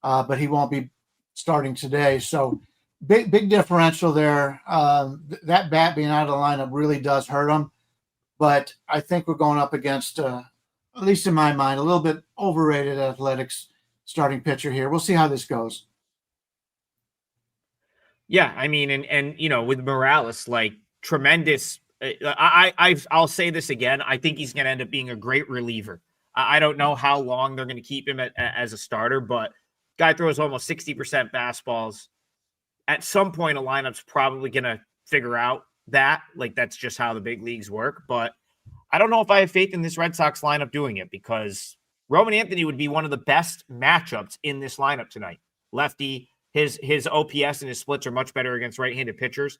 B: but he won't be starting today. So big differential there. That bat being out of the lineup really does hurt him. But I think we're going up against, at least in my mind, a little bit overrated Athletics starting pitcher here. We'll see how this goes.
A: Yeah, I mean, and with Morales, like tremendous. I'll say this again. I think he's going to end up being a great reliever. I don't know how long they're going to keep him as a starter, but guy throws almost 60% fastballs. At some point, a lineup's probably going to figure out that. Like, that's just how the big leagues work. But I don't know if I have faith in this Red Sox lineup doing it, because Roman Anthony would be one of the best matchups in this lineup tonight. Lefty, his OPS and his splits are much better against right-handed pitchers.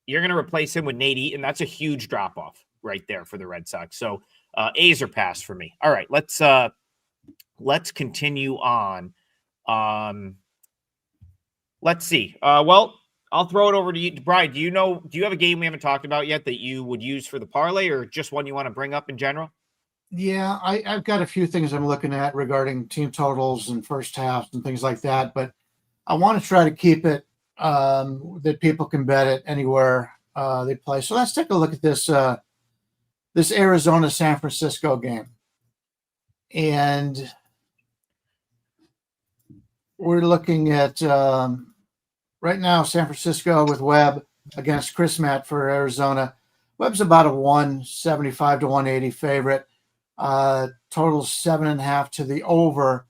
A: You're going to replace him with Nate Eaton. That's a huge drop-off right there for the Red Sox. So A's are passed for me. All right, let's continue on. Let's see. Well, I'll throw it over to you. Brian, do you have a game we haven't talked about yet that you would use for the parlay, or just one you want to bring up in general?
B: Yeah, I've got a few things I'm looking at regarding team totals and first halves and things like that, but I want to try to keep it that people can bet it anywhere they play. So let's take a look at this this Arizona-San Francisco game. And we're looking at right now San Francisco with Webb against Chris Matt for Arizona. Webb's about a 175 to 180 favorite. Total 7.5 to the over.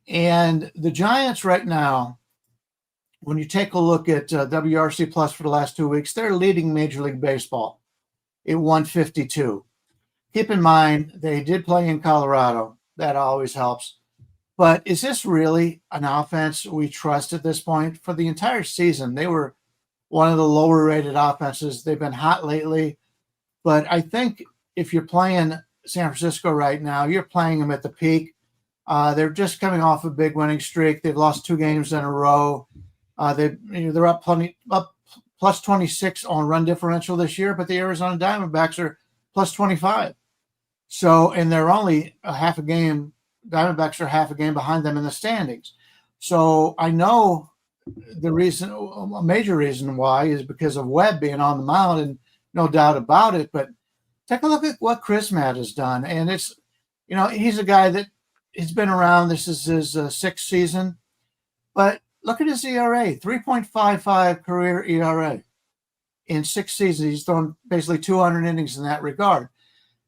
B: And the Giants right now, when you take a look at WRC Plus for the last 2 weeks, they're leading Major League Baseball at 152. Keep in mind, they did play in Colorado. That always helps. But is this really an offense we trust at this point? For the entire season, they were one of the lower-rated offenses. They've been hot lately. But I think if you're playing San Francisco right now, you're playing them at the peak. They're just coming off a big winning streak. They've lost 2 games in a row. They're up plus 26 on run differential this year, but the Arizona Diamondbacks are plus 25. So, and they're only a half a game. Diamondbacks are half a game behind them in the standings. So I know the reason, a major reason why, is because of Webb being on the mound, and no doubt about it. But take a look at what Chris Matt has done. And it's, he's a guy that he's been around. This is his 6th season. But look at his ERA, 3.55 career ERA. In 6 seasons, he's thrown basically 200 innings in that regard.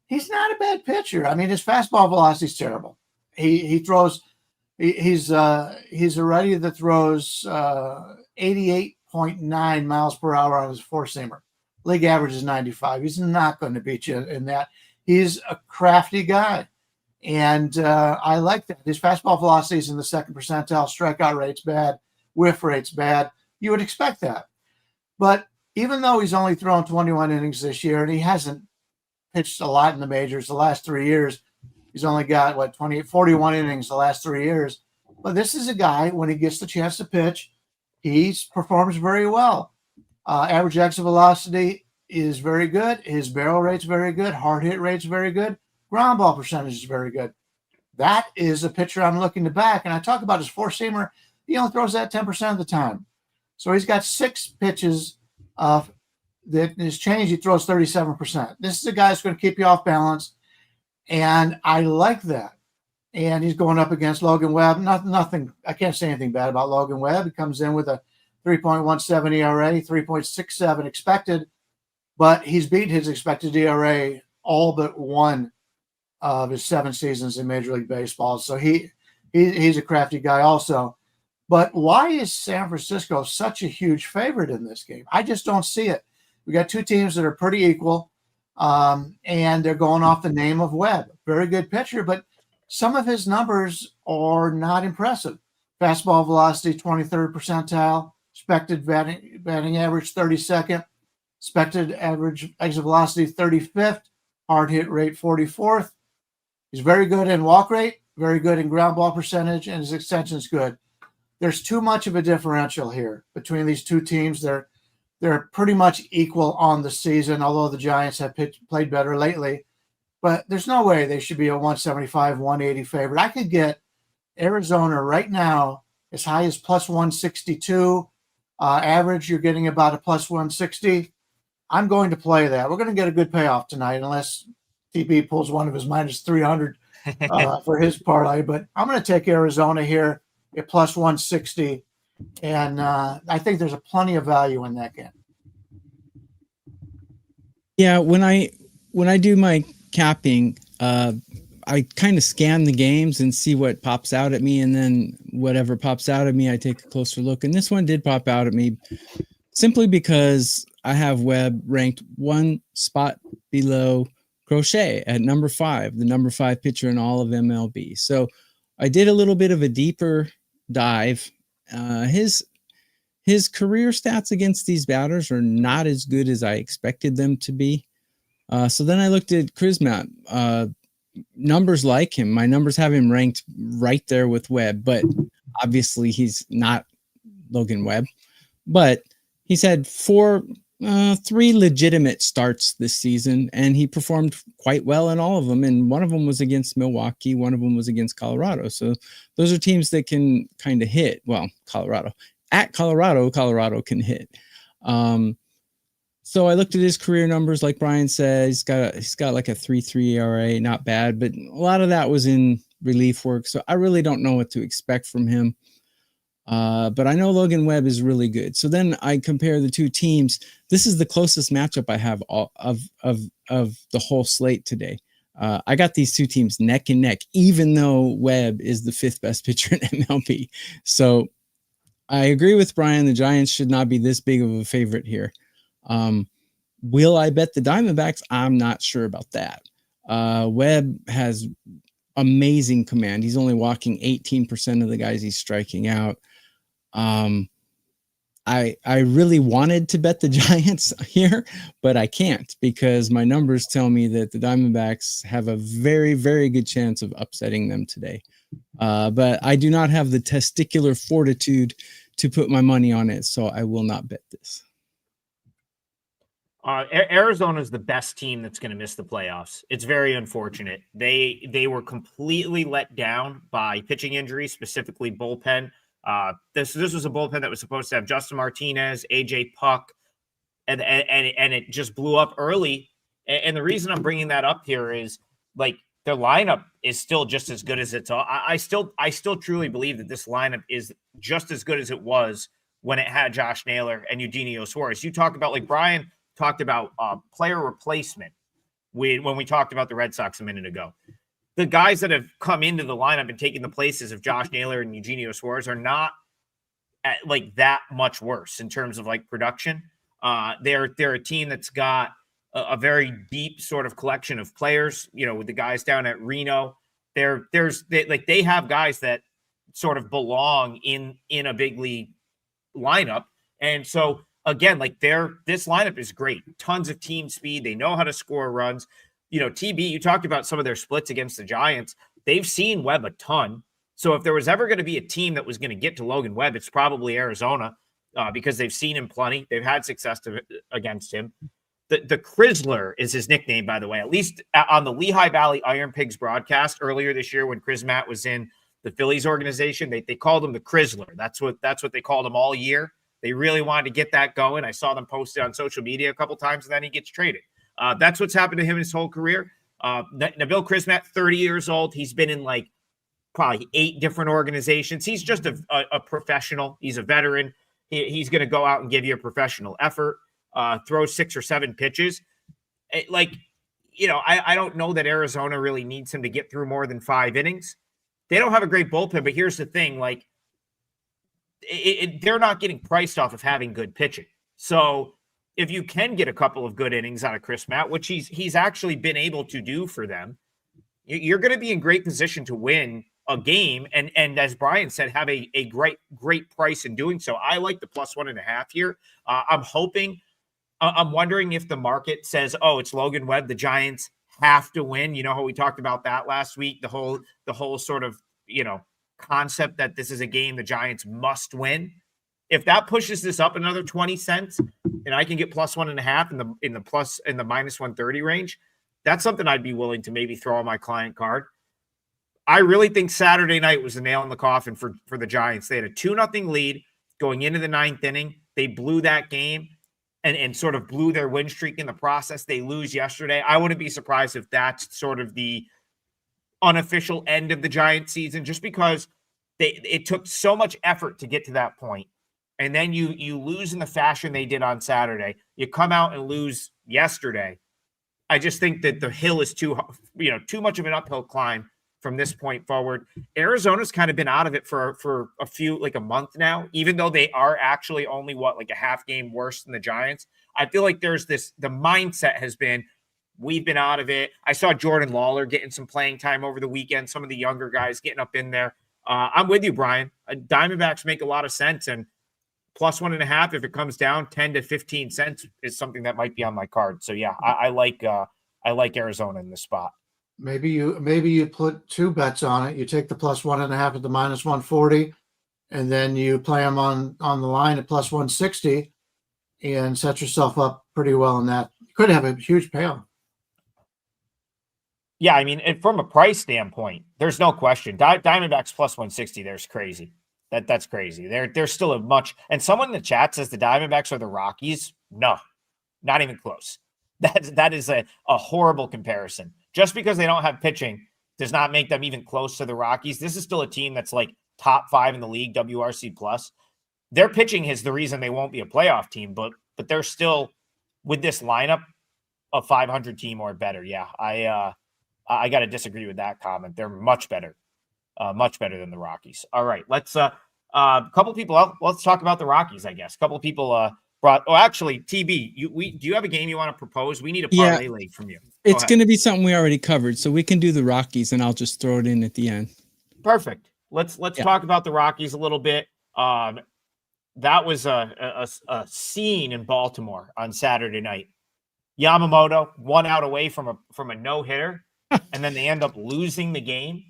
B: He's not a bad pitcher. I mean, his fastball velocity is terrible. He throws. He's a righty that throws 88.9 miles per hour on his four-seamer. League average is 95. He's not going to beat you in that. He's a crafty guy, and I like that. His fastball velocity is in the 2nd percentile. Strikeout rate's bad. Whiff rate's bad. You would expect that. But even though he's only thrown 21 innings this year and he hasn't pitched a lot in the majors the last 3 years, he's only got 41 innings the last 3 years. But this is a guy, when he gets the chance to pitch, he performs very well. Average exit velocity is very good. His barrel rate's very good. Hard hit rate's very good. Ground ball percentage is very good. That is a pitcher I'm looking to back. And I talk about his four-seamer. He only throws that 10% of the time. So he's got 6 pitches that in his change, he throws 37%. This is a guy that's going to keep you off balance. And I like that. And he's going up against Logan Webb. Nothing. I can't say anything bad about Logan Webb. He comes in with a 3.17 ERA, 3.67 expected, but he's beat his expected ERA all but one of his 7 seasons in Major League Baseball. So he's a crafty guy also. But why is San Francisco such a huge favorite in this game? I just don't see it. We got 2 teams that are pretty equal, and they're going off the name of Webb. Very good pitcher, but some of his numbers are not impressive. Fastball velocity, 23rd percentile. Expected batting average, 32nd. Expected average exit velocity, 35th. Hard hit rate, 44th. He's very good in walk rate, very good in ground ball percentage, and his extension's good. There's too much of a differential here between these 2 teams. They're pretty much equal on the season, although the Giants have played better lately. But there's no way they should be a 175, 180 favorite. I could get Arizona right now as high as plus 162. Average, you're getting about a plus 160. I'm going to play that. We're going to get a good payoff tonight, unless TB pulls one of his minus 300 for his parlay. But I'm going to take Arizona here at plus 160. And I think there's plenty of value in that game.
C: Yeah, when I do my capping, I kind of scan the games and see what pops out at me, and then whatever pops out at me, I take a closer look. And this one did pop out at me simply because I have Webb ranked 1 spot below Crochet at number 5, the number 5 pitcher in all of MLB. So I did a little bit of a deeper dive. His career stats against these batters are not as good as I expected them to be. So then I looked at Chrismat. Numbers like him. My numbers have him ranked right there with Webb, but obviously he's not Logan Webb. But he's had 3 legitimate starts this season, and he performed quite well in all of them. And one of them was against Milwaukee. One of them was against Colorado. So those are teams that can kind of hit. Well, Colorado can hit. So I looked at his career numbers, like Bryan said. He's got like a 3.3 ERA, not bad, but a lot of that was in relief work. So I really don't know what to expect from him. But I know Logan Webb is really good. So then I compare the 2 teams. This is the closest matchup I have of the whole slate today. I got these 2 teams neck and neck, even though Webb is the 5th best pitcher in MLB. So I agree with Bryan. The Giants should not be this big of a favorite here. Will I bet the Diamondbacks? I'm not sure about that. Webb has amazing command. He's only walking 18% of the guys he's striking out. I really wanted to bet the Giants here, but I can't, because my numbers tell me that the Diamondbacks have a very, very good chance of upsetting them today. But I do not have the testicular fortitude to put my money on it, so I will not bet this.
A: Arizona is the best team that's going to miss the playoffs. It's very unfortunate. They were completely let down by pitching injuries, specifically bullpen. This was a bullpen that was supposed to have Justin Martinez, AJ Puck, and it just blew up early. And the reason I'm bringing that up here is, like, their lineup is still just as good as it's all. I still truly believe that this lineup is just as good as it was when it had Josh Naylor and Eugenio Suarez. You talk about, like Bryan talked about player replacement when we talked about the Red Sox a minute ago. The guys that have come into the lineup and taken the places of Josh Naylor and Eugenio Suarez are not like that much worse in terms of like production. They're a team that's got a very deep sort of collection of players, you know, with the guys down at Reno. They have guys that sort of belong in a big league lineup. And so again, like this lineup is great. Tons of team speed. They know how to score runs. TB, you talked about some of their splits against the Giants. They've seen Webb a ton. So if there was ever going to be a team that was going to get to Logan Webb, it's probably Arizona because they've seen him plenty. They've had success against him. The Chrysler is his nickname, by the way, at least on the Lehigh Valley Iron Pigs broadcast earlier this year when Chris Matt was in the Phillies organization. They called him the Chrysler. That's what they called him all year. They really wanted to get that going. I saw them post it on social media a couple times, and then he gets traded. That's what's happened to him his whole career. Nabil Crismatt, 30 years old. He's been in like probably 8 different organizations. He's just a professional. He's a veteran. He's going to go out and give you a professional effort, throw 6 or 7 pitches. I don't know that Arizona really needs him to get through more than 5 innings. They don't have a great bullpen, but here's the thing, they're not getting priced off of having good pitching. So if you can get a couple of good innings out of Chris Matt, which he's actually been able to do for them, you're going to be in great position to win a game. And as Bryan said, have a great price in doing so. I like the +1.5 here. I'm wondering if the market says, oh, it's Logan Webb, the Giants have to win. You know how we talked about that last week, the whole sort of, concept that this is a game the Giants must win. If that pushes this up another 20 cents and I can get +1.5 in the -130 range, that's something I'd be willing to maybe throw on my client card. I really think Saturday night was the nail in the coffin for the Giants. They had a 2-0 lead going into the 9th inning. They blew that game and sort of blew their win streak in the process. They lose yesterday. I wouldn't be surprised if that's sort of the unofficial end of the Giants season, just because it took so much effort to get to that point. And then you lose in the fashion they did on Saturday. You come out and lose yesterday. I just think that the hill is too much of an uphill climb from this point forward. Arizona's kind of been out of it for a month now, even though they are actually only a half game worse than the Giants. I feel like the mindset has been, we've been out of it. I saw Jordan Lawler getting some playing time over the weekend. Some of the younger guys getting up in there. I'm with you, Bryan. Diamondbacks make a lot of sense, and +1.5, if it comes down 10 to 15 cents, is something that might be on my card. So yeah, I like Arizona in this spot.
B: Maybe you put 2 bets on it. You take the +1.5 at the -140, and then you play them on the line at +160, and set yourself up pretty well in that. You could have a huge payoff.
A: Yeah, I mean, from a price standpoint, there's no question. Diamondbacks +160, there's crazy. That's crazy. They're still a much. And someone in the chat says the Diamondbacks are the Rockies. No, not even close. That is a horrible comparison. Just because they don't have pitching does not make them even close to the Rockies. This is still a team that's like top 5 in the league, WRC plus. Their pitching is the reason they won't be a playoff team, but they're still, with this lineup, a 500 team or better. Yeah, I got to disagree with that comment. They're much better than the Rockies. All right, let's couple people. Let's talk about the Rockies. I guess a couple of people brought. Oh, actually, TB, do you have a game you want to propose? We need a parlay league from you.
C: It's going to be something we already covered, so we can do the Rockies, and I'll just throw it in at the end.
A: Perfect. Let's talk about the Rockies a little bit. That was a scene in Baltimore on Saturday night. Yamamoto 1 out away from a no hitter, and then they end up losing the game.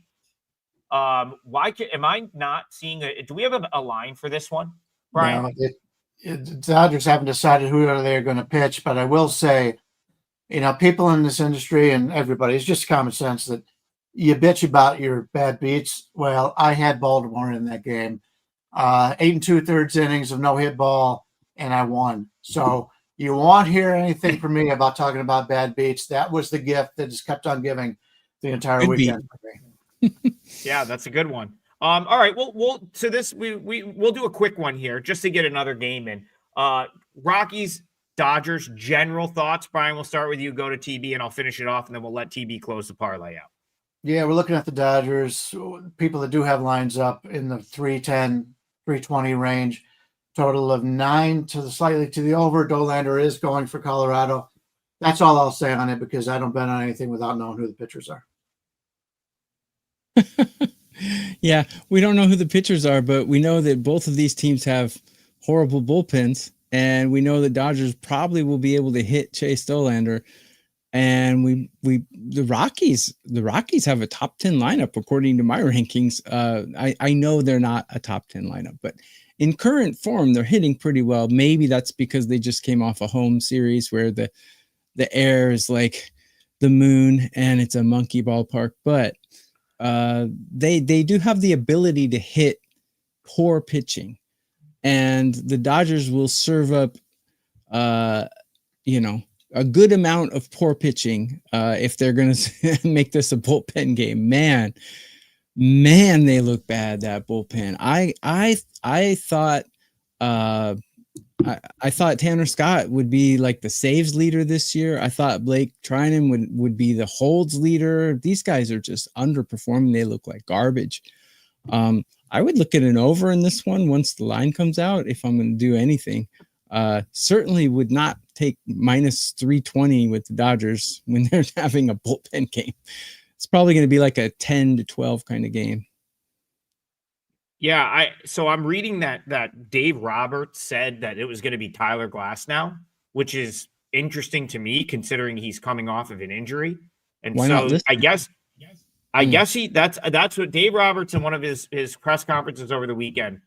A: Am I not seeing do we have a line for this one, Bryan?
B: No, the Dodgers haven't decided who they're going to pitch, but I will say, people in this industry and everybody, it's just common sense that you bitch about your bad beats. Well, I had Baltimore in that game, 8 2/3 innings of no hit ball, and I won. So you won't hear anything from me about talking about bad beats. That was the gift that just kept on giving the entire weekend.
A: Yeah, that's a good one. All right, we'll do a quick one here just to get another game in. Rockies, Dodgers, general thoughts. Bryan, we'll start with you. Go to TB, and I'll finish it off, and then we'll let TB close the parlay out.
B: Yeah, we're looking at the Dodgers. People that do have lines up in the 310, 320 range. Total of 9 slightly to the over. Dolander is going for Colorado. That's all I'll say on it because I don't bet on anything without knowing who the pitchers are.
C: Yeah, we don't know who the pitchers are, but we know that both of these teams have horrible bullpens. and we know the Dodgers probably will be able to hit Chase Dollander. And the Rockies have a top 10 lineup according to my rankings. I know they're not a top 10 lineup, but in current form, they're hitting pretty well. Maybe that's because they just came off a home series where the air is like the moon and it's a monkey ballpark, but they do have the ability to hit poor pitching, and the Dodgers will serve up, a good amount of poor pitching if they're going to make this a bullpen game. Man, they look bad, that bullpen. I thought I thought Tanner Scott would be like the saves leader this year. I thought Blake Trinan would be the holds leader. These guys are just underperforming. They look like garbage. I would look at an over in this one once the line comes out if I'm going to do anything. Certainly would not take minus 320 with the Dodgers when they're having a bullpen game. It's probably going to be like a 10-12 kind of game.
A: Yeah, so I'm reading that Dave Roberts said that it was going to be Tyler Glasnow, which is interesting to me considering he's coming off of an injury. And
C: Why
A: so
C: not
A: I guess that's what Dave Roberts in one of his press conferences over the weekend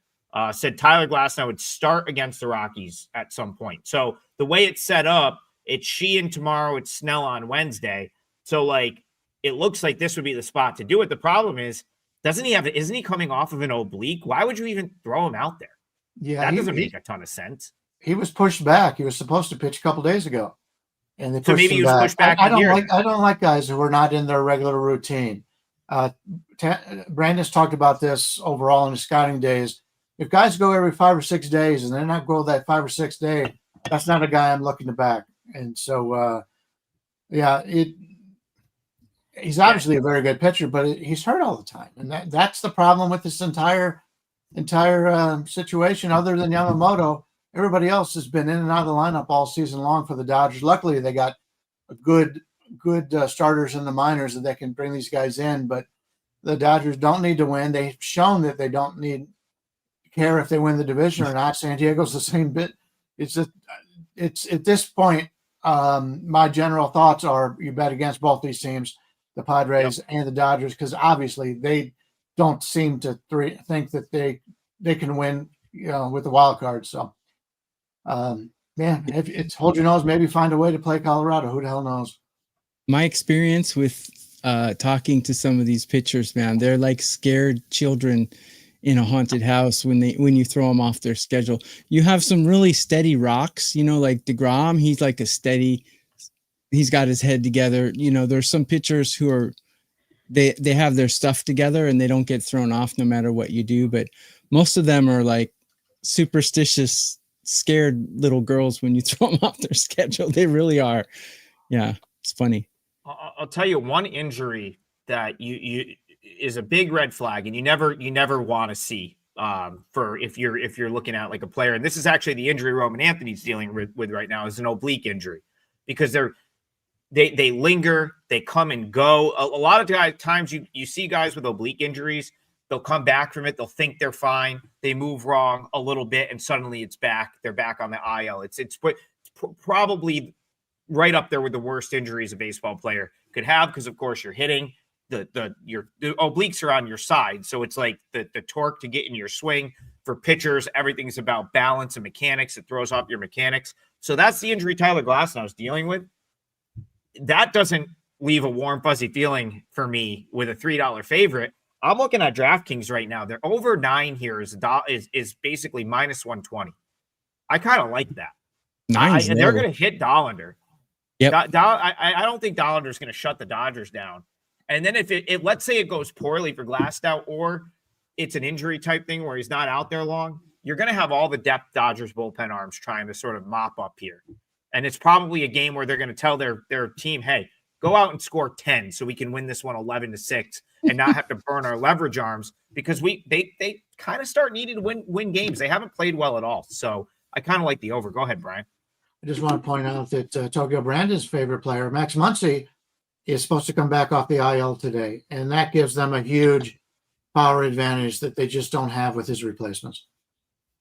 A: said Tyler Glasnow would start against the Rockies at some point. So the way it's set up, it's Sheehan tomorrow, it's Snell on Wednesday. So like it looks like this would be the spot to do it. The problem is, isn't he coming off of an oblique? Why would you even throw him out there?
B: Yeah,
A: that doesn't make a ton of sense.
B: He was pushed back. He was supposed to pitch a couple days ago, and they pushed
A: maybe he was pushed back.
B: I don't like guys who are not in their regular routine. Brandon's talked about this overall in his scouting days. If guys go every 5 or 6 days and they're not go that 5 or 6 day, that's not a guy I'm looking to back. And so, he's obviously a very good pitcher, but he's hurt all the time, and that's the problem with this entire situation. Other than Yamamoto, everybody else has been in and out of the lineup all season long for the Dodgers. Luckily, they got good starters in the minors that they can bring these guys in. But the Dodgers don't need to win. They've shown that they don't need care if they win the division or not. San Diego's the same bit. It's at this point. My general thoughts are you bet against both these teams, the Padres and the Dodgers, because obviously they don't seem to think that they can win, with the wild card. So, if it's hold your nose, maybe find a way to play Colorado. Who the hell knows? My
C: experience with talking to some of these pitchers, man, they're like scared children in a haunted house when you throw them off their schedule. You have some really steady rocks, like DeGrom. He's like he's got his head together. There's some pitchers who are, they have their stuff together and they don't get thrown off no matter what you do. But most of them are like superstitious, scared little girls when you throw them off their schedule. They really are. Yeah, it's funny.
A: I'll tell you one injury that you is a big red flag, and you never want to see for if you're looking at like a player. And this is actually the injury Roman Anthony's dealing with right now, is an oblique injury, because they linger, they come and go. A lot of times you see guys with oblique injuries, they'll come back from it, they'll think they're fine, they move wrong a little bit, and suddenly it's back. They're back on the IL. It's probably right up there with the worst injuries a baseball player could have, because of course you're hitting. The obliques are on your side, so it's like the torque to get in your swing. For pitchers, everything's about balance and mechanics. It throws off your mechanics. So that's the injury Tyler Glasnow is dealing with. That doesn't leave a warm, fuzzy feeling for me with a $3 favorite. I'm looking at DraftKings right now. They're over 9 here is basically minus 120. I kind of like that. And they're going to hit Dollander.
C: Yep.
A: I don't think Dollander's going to shut the Dodgers down. And then if let's say it goes poorly for Glasnow, or it's an injury type thing where he's not out there long, you're going to have all the depth Dodgers bullpen arms trying to sort of mop up here. And it's probably a game where they're going to tell their team, hey, go out and score 10 so we can win this one 11-6 and not have to burn our leverage arms, because they kind of start needing to win games. They haven't played well at all. So I kind of like the over. Go ahead, Brian.
B: I just want to point out that Tokyo Brandon's favorite player, Max Muncy, is supposed to come back off the IL today, and that gives them a huge power advantage that they just don't have with his replacements.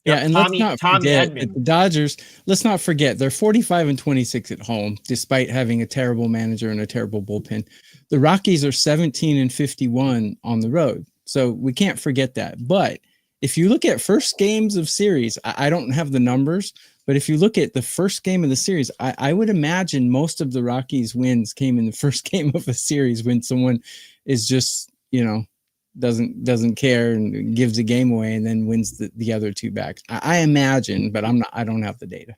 C: Yeah,
A: Yep,
C: and let's not
A: Tommy
C: forget that
A: Edman.
C: the Dodgers, let's not forget, they're 45-26 at home, despite having a terrible manager and a terrible bullpen. The Rockies are 17-51 on the road. So we can't forget that. But if you look at first games of series, I don't have the numbers, but if you look at the first game of the series, I would imagine most of the Rockies wins came in the first game of a series when someone is just, doesn't care and gives a game away and then wins the other two back. I imagine, but I don't have the data.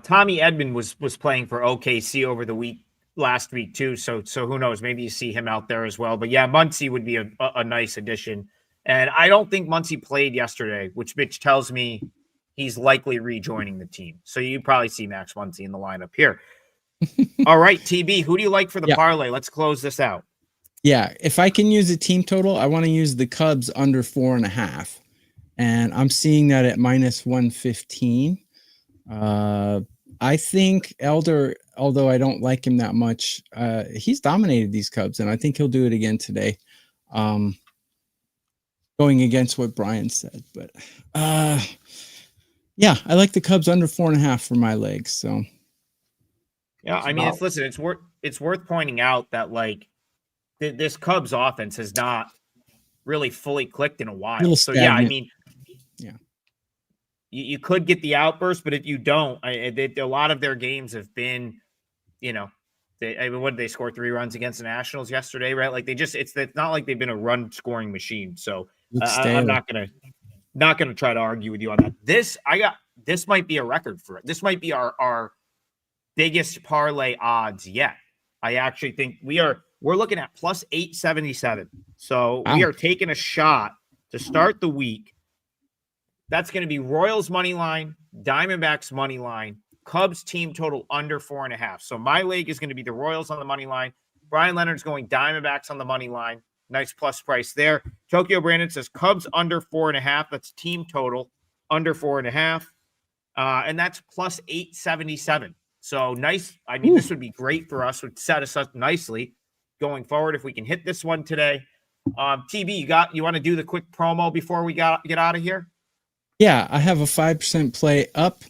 A: Tommy Edman was playing for OKC over the last week too. So who knows? Maybe you see him out there as well. But yeah, Muncy would be a nice addition. And I don't think Muncy played yesterday, which tells me he's likely rejoining the team. So you probably see Max Muncy in the lineup here. All right, TB, who do you like for the parlay? Let's close this out.
C: Yeah, if I can use a team total, I want to use the Cubs under 4.5. And I'm seeing that at -115. I think Elder, although I don't like him that much, he's dominated these Cubs, and I think he'll do it again today. Going against what Bryan said. But yeah, I like the Cubs under 4.5 for my legs. So
A: yeah, I mean, it's worth pointing out that this Cubs offense has not really fully clicked in a while. So yeah, I mean,
C: yeah,
A: you could get the outburst, but if you don't, a lot of their games have been, what did they score 3 runs against the Nationals yesterday, right? It's not like they've been a run scoring machine. So I'm not gonna try to argue with you on that. This might be a record for it. This might be our biggest parlay odds yet. I actually think we're looking at +877. So we are taking a shot to start the week. That's going to be Royals money line, Diamondbacks money line, Cubs team total under 4.5. So my leg is going to be the Royals on the money line. Bryan Leonard's going Diamondbacks on the money line. Nice plus price there. Tokyo Brandon says Cubs under 4.5. That's team total under 4.5. And that's +877. So nice. I mean, this would be great for us. Would set us up nicely going forward if we can hit this one today. TB, you want to do the quick promo before we get out of here?
C: Yeah, I have a 5% play up,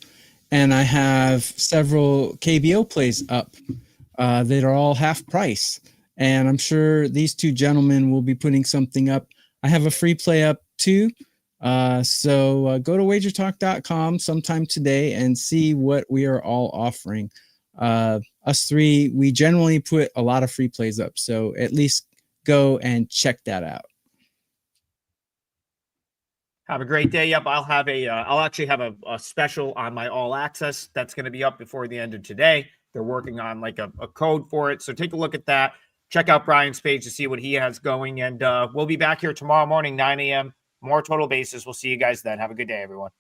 C: and I have several KBO plays up that are all half price. And I'm sure these two gentlemen will be putting something up. I have a free play up too. So go to wagertalk.com sometime today and see what we are all offering. Us three, we generally put a lot of free plays up. So at least go and check that out.
A: Have a great day. Yep, I'll actually have a special on my all access that's going to be up before the end of today. They're working on a code for it. So take a look at that. Check out Bryan's page to see what he has going. And we'll be back here tomorrow morning, 9 a.m. More total basis. We'll see you guys then. Have a good day, everyone.